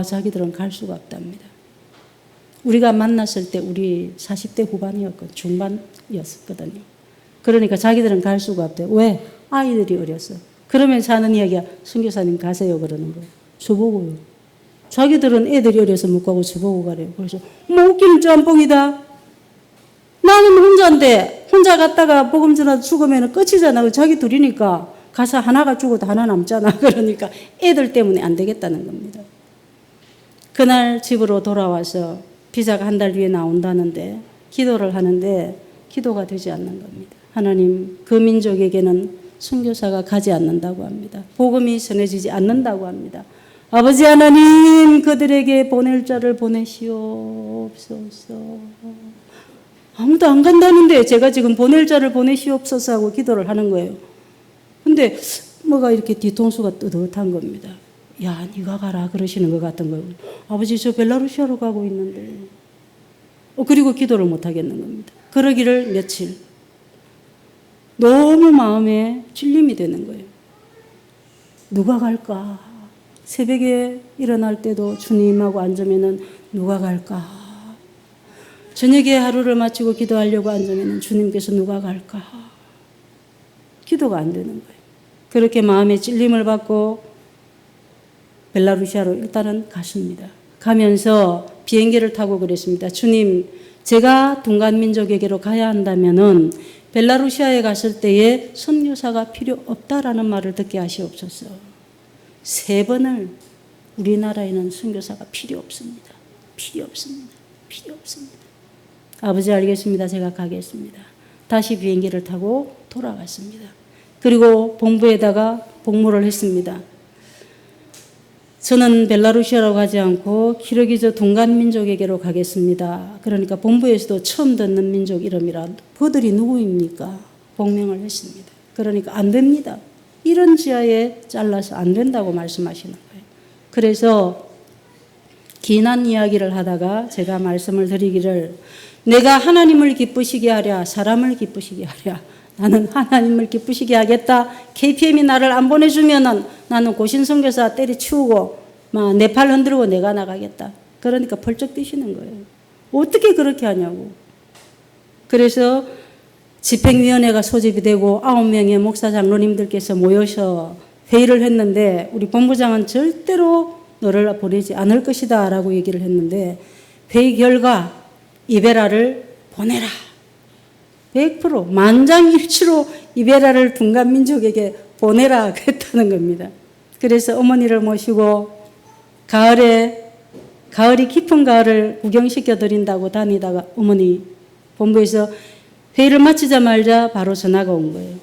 자기들은 갈 수가 없답니다. 우리가 만났을 때 우리 40대 후반이었거든. 중반이었거든요. 그러니까 자기들은 갈 수가 없대요. 왜? 아이들이 어렸어. 그러면서 하는 이야기가 선교사님 가세요 그러는 거예요. 저보고요. 자기들은 애들이 어려서 못 가고 저보고 가래요. 그래서 뭐 웃기는 짬뽕이다. 나는 혼자인데 혼자 갔다가 복음 전하다 죽으면 끝이잖아. 자기 둘이니까 가서 하나가 죽어도 하나 남잖아. 그러니까 애들 때문에 안 되겠다는 겁니다. 그날 집으로 돌아와서 비자가 한 달 뒤에 나온다는데 기도를 하는데 기도가 되지 않는 겁니다. 하나님, 그 민족에게는 선교사가 가지 않는다고 합니다. 복음이 전해지지 않는다고 합니다. 아버지 하나님, 그들에게 보낼 자를 보내시옵소서. 아무도 안 간다는데 제가 지금 보낼 자를 보내시옵소서 하고 기도를 하는 거예요. 근데 뭐가 이렇게 뒤통수가 뜨뜻한 겁니다. 야, 네가 가라 그러시는 것 같은 거예요. 아버지, 저 벨라루시아로 가고 있는데. 그리고 기도를 못 하겠는 겁니다. 그러기를 며칠. 너무 마음에 찔림이 되는 거예요. 누가 갈까? 새벽에 일어날 때도 주님하고 앉으면은 누가 갈까? 저녁에 하루를 마치고 기도하려고 앉으면은 주님께서 누가 갈까? 기도가 안 되는 거예요. 그렇게 마음에 찔림을 받고 벨라루시아로 일단은 갔습니다. 가면서 비행기를 타고 그랬습니다. 주님, 제가 둥간 민족에게로 가야 한다면은 벨라루시아에 갔을 때에 선교사가 필요 없다라는 말을 듣게 하시옵소서. 3번을 우리나라에는 선교사가 필요 없습니다. 필요 없습니다. 필요 없습니다. 아버지 알겠습니다. 제가 가겠습니다. 다시 비행기를 타고 돌아갔습니다. 그리고 본부에다가 복무를 했습니다. 저는 벨라루시아로 가지 않고 키르기즈 둥간 민족에게로 가겠습니다. 그러니까 본부에서도 처음 듣는 민족 이름이라 그들이 누구입니까? 복명을 했습니다. 그러니까 안 됩니다. 이런 지하에 잘라서 안 된다고 말씀하시는 거예요. 그래서 긴한 이야기를 하다가 제가 말씀을 드리기를 내가 하나님을 기쁘시게 하랴 사람을 기쁘시게 하랴 나는 하나님을 기쁘시게 하겠다. KPM이 나를 안 보내주면은 나는 고신선교사 때려치우고 막 내 팔 흔들고 내가 나가겠다. 그러니까 펄쩍 뛰시는 거예요. 어떻게 그렇게 하냐고. 그래서 집행위원회가 소집이 되고 9명의 목사 장로님들께서 모여서 회의를 했는데 우리 본부장은 절대로 너를 보내지 않을 것이다 라고 얘기를 했는데 회의 결과 이베라를 보내라. 100% 만장일치로 이베라를 둥간 민족에게 보내라 그랬다는 겁니다. 그래서 어머니를 모시고 가을이 깊은 가을을 구경시켜 드린다고 다니다가 어머니 본부에서 회의를 마치자마자 바로 전화가 온 거예요.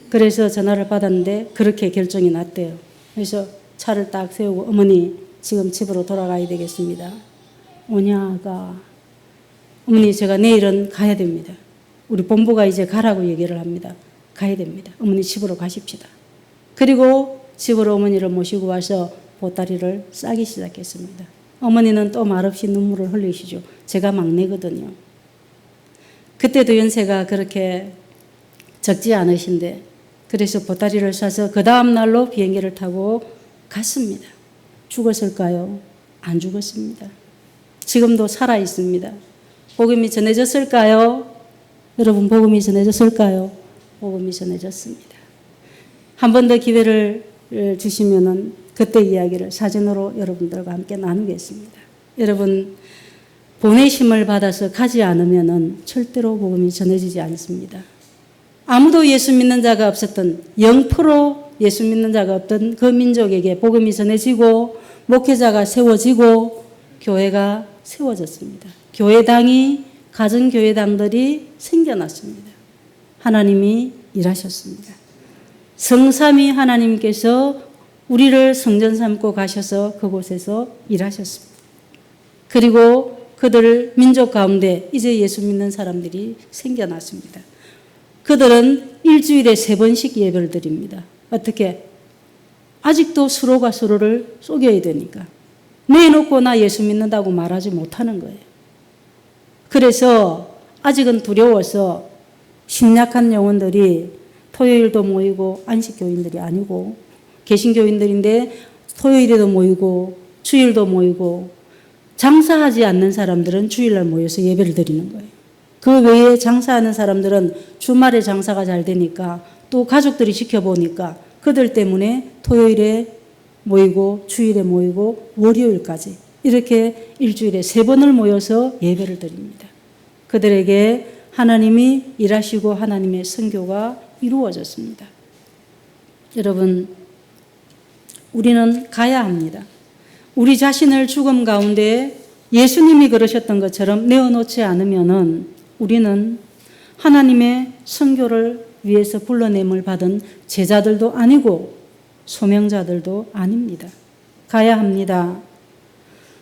그래서 전화를 받았는데 그렇게 결정이 났대요. 그래서 차를 딱 세우고 어머니 지금 집으로 돌아가야 되겠습니다. 오냐가 어머니 제가 내일은 가야 됩니다. 우리 본부가 이제 가라고 얘기를 합니다. 가야 됩니다. 어머니 집으로 가십시다. 그리고 집으로 어머니를 모시고 와서 보따리를 싸기 시작했습니다. 어머니는 또 말없이 눈물을 흘리시죠. 제가 막내거든요. 그때도 연세가 그렇게 적지 않으신데 그래서 보따리를 싸서 그 다음 날로 비행기를 타고 갔습니다. 죽었을까요? 안 죽었습니다. 지금도 살아 있습니다. 복음이 전해졌을까요? 여러분 복음이 전해졌을까요? 복음이 전해졌습니다. 한 번 더 기회를 주시면은 그때 이야기를 사진으로 여러분들과 함께 나누겠습니다. 여러분 보내심을 받아서 가지 않으면은 절대로 복음이 전해지지 않습니다. 아무도 예수 믿는 자가 없었던 0% 예수 믿는 자가 없던 그 민족에게 복음이 전해지고 목회자가 세워지고 교회가 세워졌습니다. 교회당이 가정교회당들이 생겨났습니다. 하나님이 일하셨습니다. 성삼위 하나님께서 우리를 성전 삼고 가셔서 그곳에서 일하셨습니다. 그리고 그들 민족 가운데 이제 예수 믿는 사람들이 생겨났습니다. 그들은 일주일에 3번씩 예배를 드립니다. 어떻게? 아직도 서로가 서로를 속여야 되니까. 내놓고 나 예수 믿는다고 말하지 못하는 거예요. 그래서 아직은 두려워서 심약한 영혼들이 토요일도 모이고 안식교인들이 아니고 개신교인들인데 토요일에도 모이고 주일도 모이고 장사하지 않는 사람들은 주일날 모여서 예배를 드리는 거예요. 그 외에 장사하는 사람들은 주말에 장사가 잘 되니까 또 가족들이 지켜보니까 그들 때문에 토요일에 모이고 주일에 모이고 월요일까지 이렇게 일주일에 3번을 모여서 예배를 드립니다. 그들에게 하나님이 일하시고 하나님의 선교가 이루어졌습니다. 여러분, 우리는 가야 합니다. 우리 자신을 죽음 가운데 예수님이 그러셨던 것처럼 내어놓지 않으면은 우리는 하나님의 선교를 위해서 불러냄을 받은 제자들도 아니고 소명자들도 아닙니다. 가야 합니다.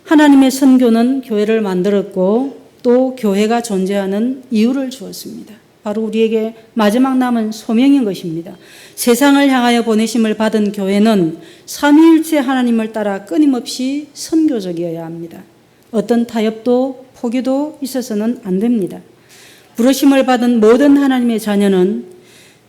하나님의 선교는 교회를 만들었고 또 교회가 존재하는 이유를 주었습니다. 바로 우리에게 마지막 남은 소명인 것입니다. 세상을 향하여 보내심을 받은 교회는 삼위일체 하나님을 따라 끊임없이 선교적이어야 합니다. 어떤 타협도 포기도 있어서는 안 됩니다. 부르심을 받은 모든 하나님의 자녀는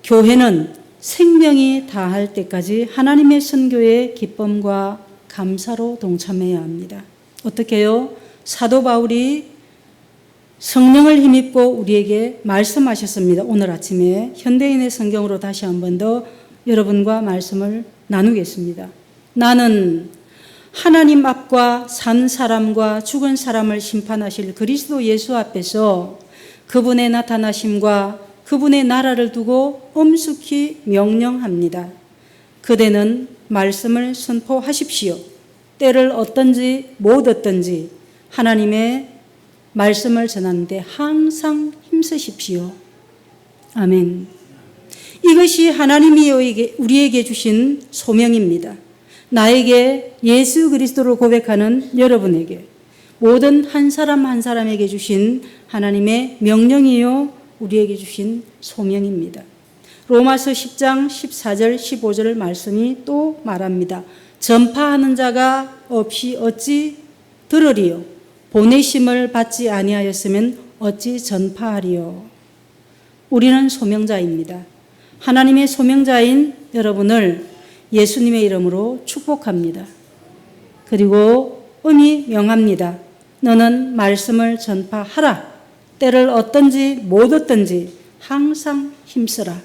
교회는 생명이 다할 때까지 하나님의 선교의 기쁨과 감사로 동참해야 합니다. 어떻게 해요? 사도 바울이 성령을 힘입고 우리에게 말씀하셨습니다. 오늘 아침에 현대인의 성경으로 다시 한 번 더 여러분과 말씀을 나누겠습니다. 나는 하나님 앞과 산 사람과 죽은 사람을 심판하실 그리스도 예수 앞에서 그분의 나타나심과 그분의 나라를 두고 엄숙히 명령합니다. 그대는 말씀을 선포하십시오. 때를 얻든지 못 얻든지 하나님의 말씀을 전하는데 항상 힘쓰십시오. 아멘. 이것이 하나님이 우리에게 주신 소명입니다. 나에게 예수 그리스도를 고백하는 여러분에게 모든 한 사람 한 사람에게 주신 하나님의 명령이요 우리에게 주신 소명입니다. 로마서 10장 14절 15절 말씀이 또 말합니다. 전파하는 자가 없이 어찌 들으리요? 보내심을 받지 아니하였으면 어찌 전파하리요? 우리는 소명자입니다. 하나님의 소명자인 여러분을 예수님의 이름으로 축복합니다. 그리고 은히 명합니다. 너는 말씀을 전파하라. 때를 얻든지 못 얻든지 항상 힘쓰라.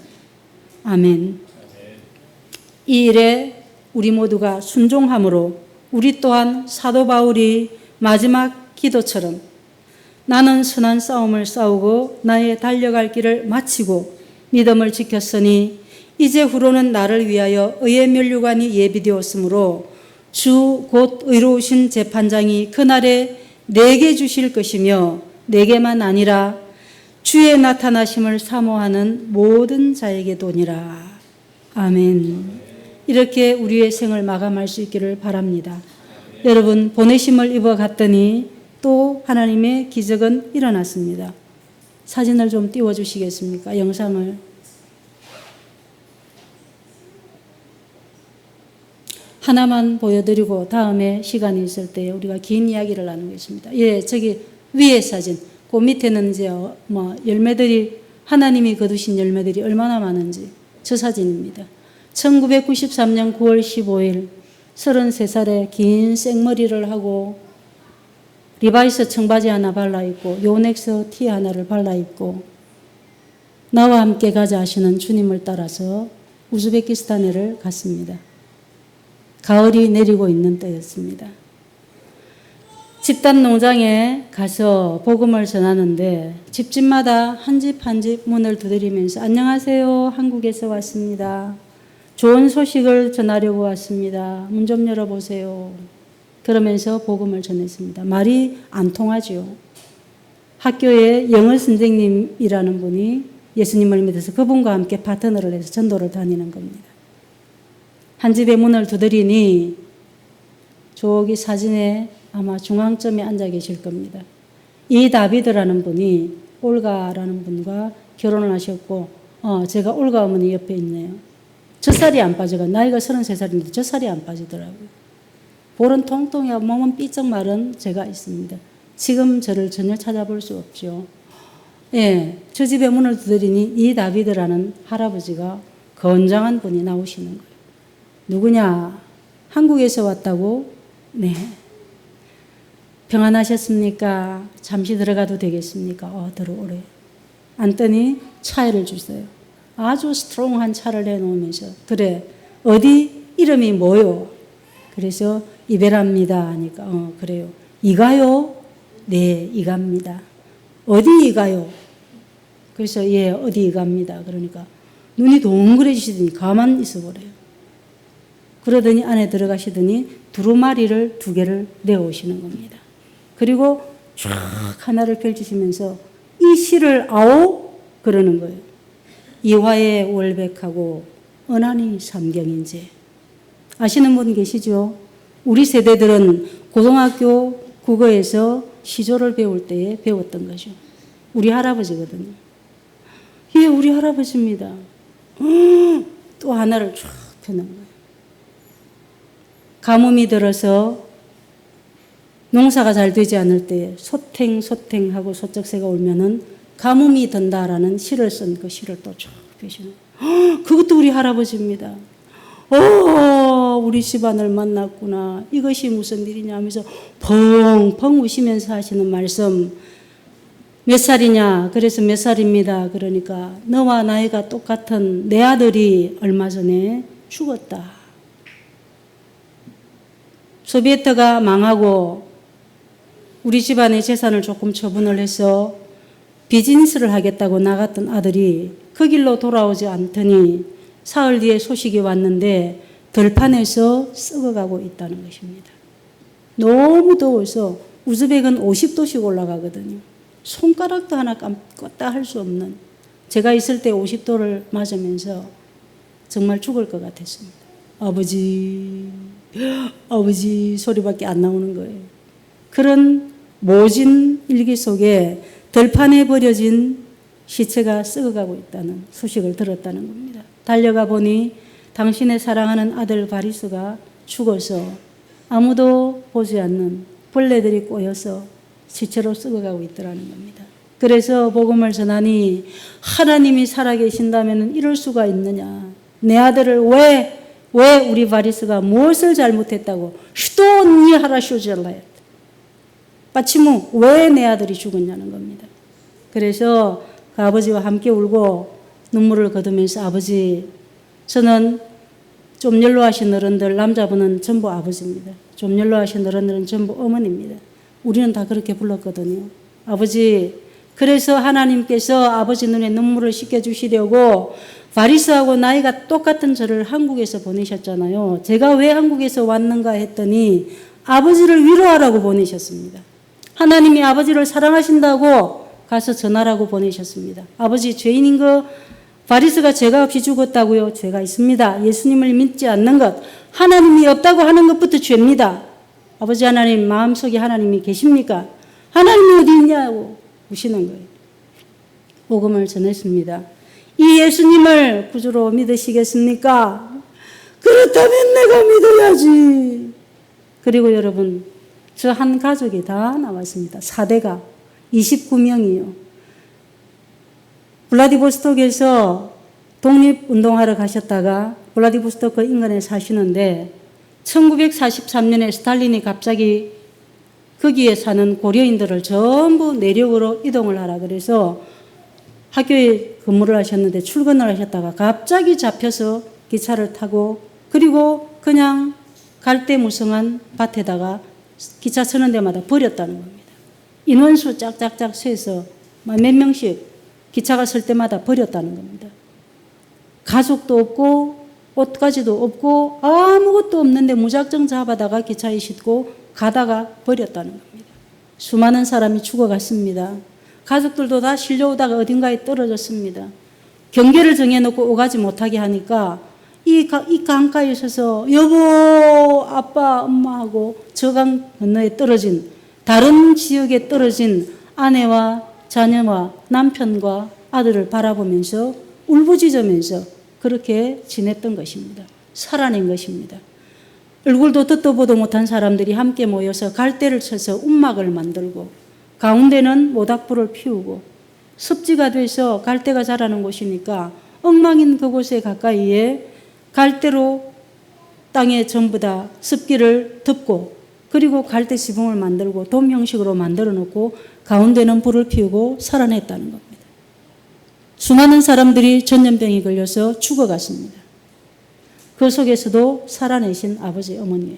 아멘. 이 일에 우리 모두가 순종함으로 우리 또한 사도 바울이 마지막 기도처럼 나는 선한 싸움을 싸우고 나의 달려갈 길을 마치고 믿음을 지켰으니 이제 후로는 나를 위하여 의의 면류관이 예비되었으므로 주 곧 의로우신 재판장이 그날에 내게 주실 것이며 내게만 아니라 주의 나타나심을 사모하는 모든 자에게도니라. 아멘. 이렇게 우리의 생을 마감할 수 있기를 바랍니다. 여러분, 보내심을 입어갔더니 또 하나님의 기적은 일어났습니다. 사진을 좀 띄워주시겠습니까? 영상을. 하나만 보여드리고 다음에 시간이 있을 때 우리가 긴 이야기를 나누겠습니다. 예, 저기 위에 사진, 그 밑에는 이제 열매들이, 하나님이 거두신 열매들이 얼마나 많은지 저 사진입니다. 1993년 9월 15일 33살에 긴 생머리를 하고 리바이스 청바지 하나 발라입고 요넥스 티 하나를 발라입고 나와 함께 가자 하시는 주님을 따라서 우즈베키스탄에를 갔습니다. 가을이 내리고 있는 때였습니다. 집단 농장에 가서 복음을 전하는데 집집마다 한 집 한 집 문을 두드리면서 안녕하세요. 한국에서 왔습니다. 좋은 소식을 전하려고 왔습니다. 문 좀 열어보세요. 그러면서 복음을 전했습니다. 말이 안 통하죠. 학교에 영어 선생님이라는 분이 예수님을 믿어서 그분과 함께 파트너를 해서 전도를 다니는 겁니다. 한 집의 문을 두드리니 저기 사진에 아마 중앙점에 앉아 계실 겁니다. 이 다비드라는 분이 올가라는 분과 결혼을 하셨고 제가 올가 어머니 옆에 있네요. 젖살이 안 빠져가. 나이가 33살인데 젖살이 안 빠지더라고요. 볼은 통통하고 몸은 삐쩍 마른 제가 있습니다. 지금 저를 전혀 찾아볼 수 없죠. 예, 저 집에 문을 두드리니 이 다비드라는 할아버지가 건장한 분이 나오시는 거예요. 누구냐? 한국에서 왔다고? 네. 평안하셨습니까? 잠시 들어가도 되겠습니까? 들어오래요. 앉더니 차를 주세요. 아주 스트롱한 차를 내놓으면서 그래, 어디 이름이 뭐요? 그래서 이베라입니다 하니까 그래요. 이가요? 네, 이갑니다. 어디 이가요? 그래서 예, 어디 이갑니다. 그러니까 눈이 동그래지시더니 가만 있어버려요. 그러더니 안에 들어가시더니 두루마리를 2개를 내오시는 겁니다. 그리고 쫙 하나를 펼치시면서 이 시를 아오? 그러는 거예요. 이화의 월백하고 은하니 삼경인제. 아시는 분 계시죠? 우리 세대들은 고등학교 국어에서 시조를 배울 때에 배웠던 거죠. 우리 할아버지거든요. 예, 우리 할아버지입니다. 또 하나를 쫙 펴는 거예요. 가뭄이 들어서 농사가 잘 되지 않을 때 소탱소탱하고 소쩍새가 울면은 가뭄이 든다라는 시를 쓴 그 시를 또 쫙 펴시는 거예요. 그것도 우리 할아버지입니다. 우리 집안을 만났구나. 이것이 무슨 일이냐 하면서 펑펑 우시면서 하시는 말씀. 몇 살이냐? 그래서 몇 살입니다. 그러니까 너와 나이가 똑같은 내 아들이 얼마 전에 죽었다. 소비에트가 망하고 우리 집안의 재산을 조금 처분을 해서 비즈니스를 하겠다고 나갔던 아들이 그 길로 돌아오지 않더니 사흘 뒤에 소식이 왔는데 들판에서 썩어가고 있다는 것입니다. 너무 더워서 우즈벡은 50도씩 올라가거든요. 손가락도 하나 껐다 할 수 없는, 제가 있을 때 50도를 맞으면서 정말 죽을 것 같았습니다. 아버지, 아버지 소리밖에 안 나오는 거예요. 그런 모진 일기 속에 들판에 버려진 시체가 썩어가고 있다는 소식을 들었다는 겁니다. 달려가 보니 당신의 사랑하는 아들 바리스가 죽어서 아무도 보지 않는 벌레들이 꼬여서 시체로 썩어가고 있더라는 겁니다. 그래서 복음을 전하니 하나님이 살아계신다면 이럴 수가 있느냐. 내 아들을 왜 우리 바리스가 무엇을 잘못했다고 что не хорошо делает. 빠치무 왜 내 아들이 죽었냐는 겁니다. 그래서 그 아버지와 함께 울고 눈물을 거두면서 아버지, 저는 좀 연로하신 어른들, 남자분은 전부 아버지입니다. 좀 연로하신 어른들은 전부 어머니입니다. 우리는 다 그렇게 불렀거든요. 아버지, 그래서 하나님께서 아버지 눈에 눈물을 씻겨주시려고 바리스하고 나이가 똑같은 저를 한국에서 보내셨잖아요. 제가 왜 한국에서 왔는가 했더니 아버지를 위로하라고 보내셨습니다. 하나님이 아버지를 사랑하신다고 가서 전하라고 보내셨습니다. 아버지, 죄인인 거 바리스가 죄가 없이 죽었다고요? 죄가 있습니다. 예수님을 믿지 않는 것, 하나님이 없다고 하는 것부터 죄입니다. 아버지 하나님, 마음속에 하나님이 계십니까? 하나님이 어디 있냐고 우시는 거예요. 복음을 전했습니다. 이 예수님을 구주로 믿으시겠습니까? 그렇다면 내가 믿어야지. 그리고 여러분, 저 한 가족이 다 나왔습니다. 4대가 29명이요. 블라디보스톡에서 독립운동하러 가셨다가 블라디보스토크 인근에 사시는데 1943년에 스탈린이 갑자기 거기에 사는 고려인들을 전부 내륙으로 이동을 하라 그래서 학교에 근무를 하셨는데 출근을 하셨다가 갑자기 잡혀서 기차를 타고 그리고 그냥 갈대무성한 밭에다가 기차 서는 데마다 버렸다는 겁니다. 인원수 짝짝짝 세서 몇 명씩 기차가 설 때마다 버렸다는 겁니다. 가족도 없고 옷가지도 없고 아무것도 없는데 무작정 잡아다가 기차에 싣고 가다가 버렸다는 겁니다. 수많은 사람이 죽어갔습니다. 가족들도 다 실려오다가 어딘가에 떨어졌습니다. 경계를 정해놓고 오가지 못하게 하니까 이 강가에 서서 여보, 아빠, 엄마하고 저 강 건너에 떨어진 다른 지역에 떨어진 아내와 자녀와 남편과 아들을 바라보면서 울부짖으면서 그렇게 지냈던 것입니다. 살아낸 것입니다. 얼굴도 듣도 보도 못한 사람들이 함께 모여서 갈대를 쳐서 움막을 만들고 가운데는 모닥불을 피우고 습지가 돼서 갈대가 자라는 곳이니까 엉망인 그곳에 가까이에 갈대로 땅에 전부 다 습기를 덮고 그리고 갈대 지붕을 만들고 돔 형식으로 만들어 놓고 가운데는 불을 피우고 살아냈다는 겁니다. 수많은 사람들이 전염병이 걸려서 죽어갔습니다. 그 속에서도 살아내신 아버지 어머니예요.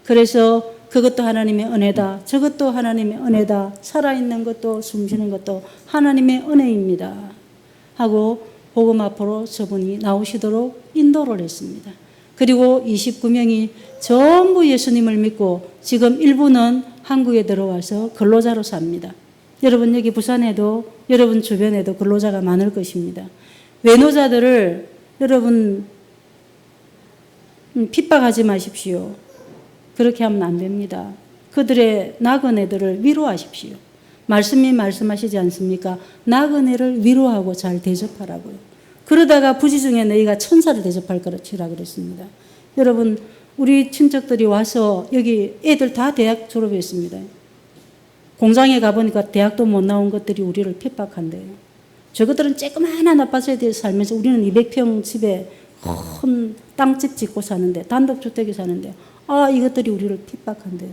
그래서 그것도 하나님의 은혜다. 저것도 하나님의 은혜다. 살아있는 것도 숨쉬는 것도 하나님의 은혜입니다. 하고 복음 앞으로 저분이 나오시도록 인도를 했습니다. 그리고 29명이 전부 예수님을 믿고 지금 일부는 한국에 들어와서 근로자로 삽니다. 여러분 여기 부산에도 여러분 주변에도 근로자가 많을 것입니다. 외노자들을 여러분 핍박하지 마십시오. 그렇게 하면 안 됩니다. 그들의 나그네들을 위로하십시오. 말씀이 말씀하시지 않습니까? 나그네를 위로하고 잘 대접하라고요. 그러다가 부지중에 너희가 천사를 대접할 것이라 그랬습니다. 여러분 우리 친척들이 와서 여기 애들 다 대학 졸업했습니다. 공장에 가보니까 대학도 못 나온 것들이 우리를 핍박한대요. 저것들은 조그마한 아파트에 살면서 우리는 200평 집에 큰 땅집 짓고 사는데 단독주택에 사는데 이것들이 우리를 핍박한대요.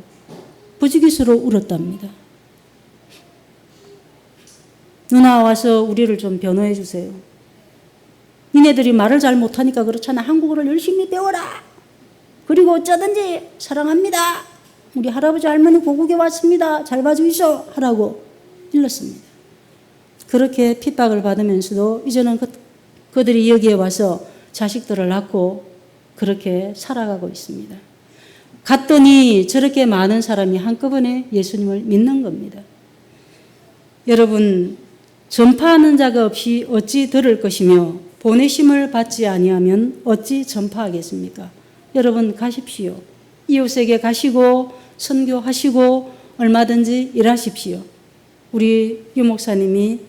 부지기수로 울었답니다. 누나 와서 우리를 좀 변호해 주세요. 니네들이 말을 잘 못하니까 그렇잖아. 한국어를 열심히 배워라. 그리고 어쩌든지 사랑합니다. 우리 할아버지 할머니 고국에 왔습니다. 잘 봐주이소 하라고 일렀습니다. 그렇게 핍박을 받으면서도 이제는 그들이 여기에 와서 자식들을 낳고 그렇게 살아가고 있습니다. 갔더니 저렇게 많은 사람이 한꺼번에 예수님을 믿는 겁니다. 여러분 전파하는 자가 없이 어찌 들을 것이며 보내심을 받지 아니하면 어찌 전파하겠습니까? 여러분 가십시오. 이웃에게 가시고 선교하시고 얼마든지 일하십시오. 우리 유 목사님이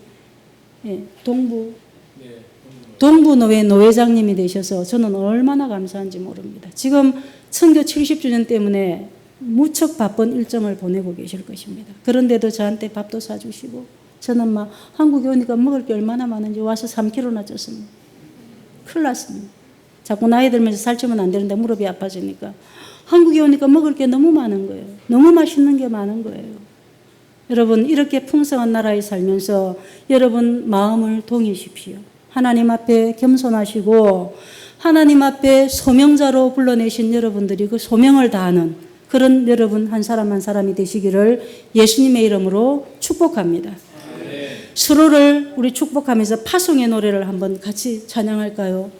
동부노회 노회장님이 되셔서 저는 얼마나 감사한지 모릅니다. 지금 선교 70주년 때문에 무척 바쁜 일정을 보내고 계실 것입니다. 그런데도 저한테 밥도 사주시고 저는 막 한국에 오니까 먹을 게 얼마나 많은지 와서 3kg나 쪘습니다. 큰일 났습니다. 자꾸 나이 들면서 살찌면 안 되는데 무릎이 아파지니까 한국에 오니까 먹을 게 너무 많은 거예요. 너무 맛있는 게 많은 거예요. 여러분 이렇게 풍성한 나라에 살면서 여러분 마음을 동이십시오. 하나님 앞에 겸손하시고 하나님 앞에 소명자로 불러내신 여러분들이 그 소명을 다하는 그런 여러분 한 사람 한 사람이 되시기를 예수님의 이름으로 축복합니다. 서로를 우리 축복하면서 파송의 노래를 한번 같이 찬양할까요?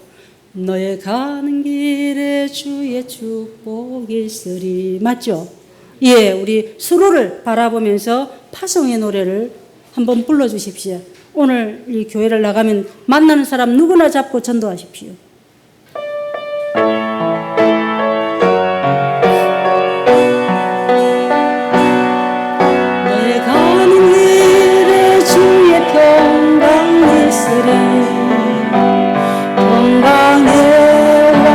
너의 가는 길에 주의 축복이 있으리. 맞죠? 예, 우리 서로를 바라보면서 파송의 노래를 한번 불러주십시오. 오늘 이 교회를 나가면 만나는 사람 누구나 잡고 전도하십시오. 너의 가는 길에 주의 평강이 있으리. 평강의 왕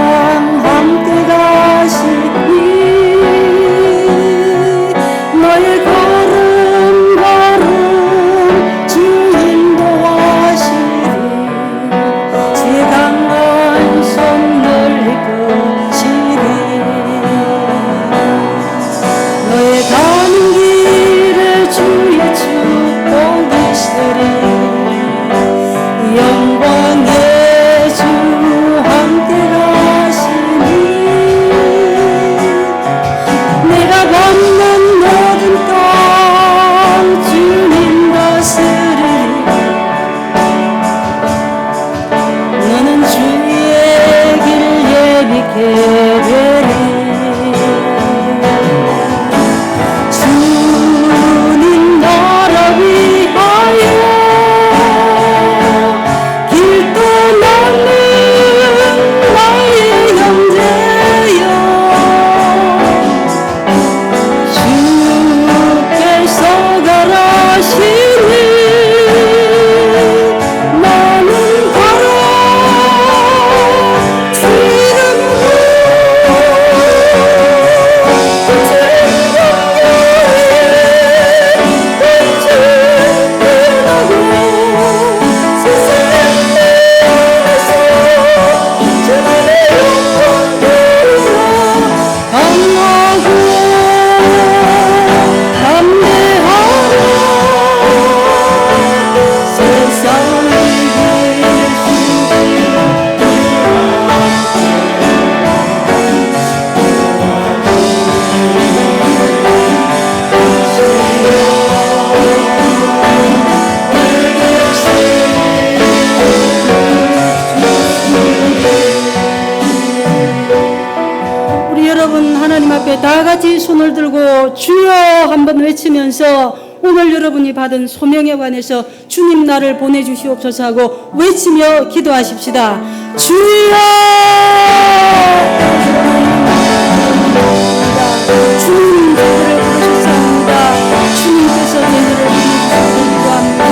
함께 가시니 너의 걸음 걸음 주 인도하시리. 주의 강한 손 널리 끄시리. 너의 가는 길에 주의 축복이 있으리. 영광의 주 함께 가시니 내가 걷는 모든 땅 주님 다스리니 너는 주의 길 예비케 되리. 주님 나라 위하여 길 떠나는 나의 형제여 주께서 가라시니 나는 걸어가겠네. 외치면서 오늘 여러분이 받은 소명에 관해서 주님 나를 보내주시옵소서 하고 외치며 기도하십시다. 주여! 주님 저희를 부르셨사옵니다. 주님께서 저희를 보내주시옵소서 기도합니다.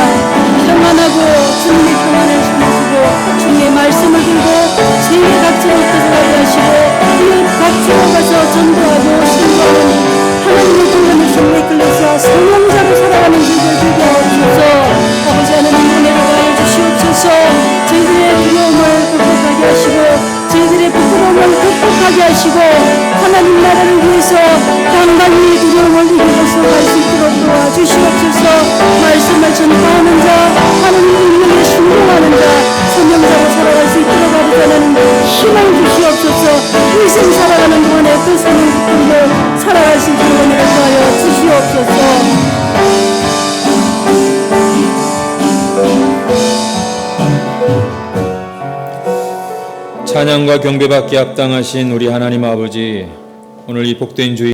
평안하고 주님의 평안을 주시고 주님의 말씀을 들고 세계 각지로 떠나게 하시고 이웃 각지로 가서 전도하고 선교하는 하나님의 동안의 성례 클래스와 성령자로 살아가는 저희들 되게 하옵소서. 아버지 하나님 은혜를 가해 주시옵소서. 저희들의 두려움을 극복하게 하시고 저희들의 부끄러움을 극복하게 하시고 하나님 나라를 위해서 당당히 두려움을 이기고서 갈 수 있도록 도와주시옵소서. 말씀을 전파하는 자, 하나님 능력에 순종하는 자, 선명자로 살아갈 수 있도록 아버지 하나님 힘을 주시옵소서. 일생 살아가는 동안에 그 선명들로 살아갈 수 있도록 은혜를 더하여 주시옵소서. 찬양과 경배받기 합당하신 우리 하나님 아버지, 오늘 이 복된 주일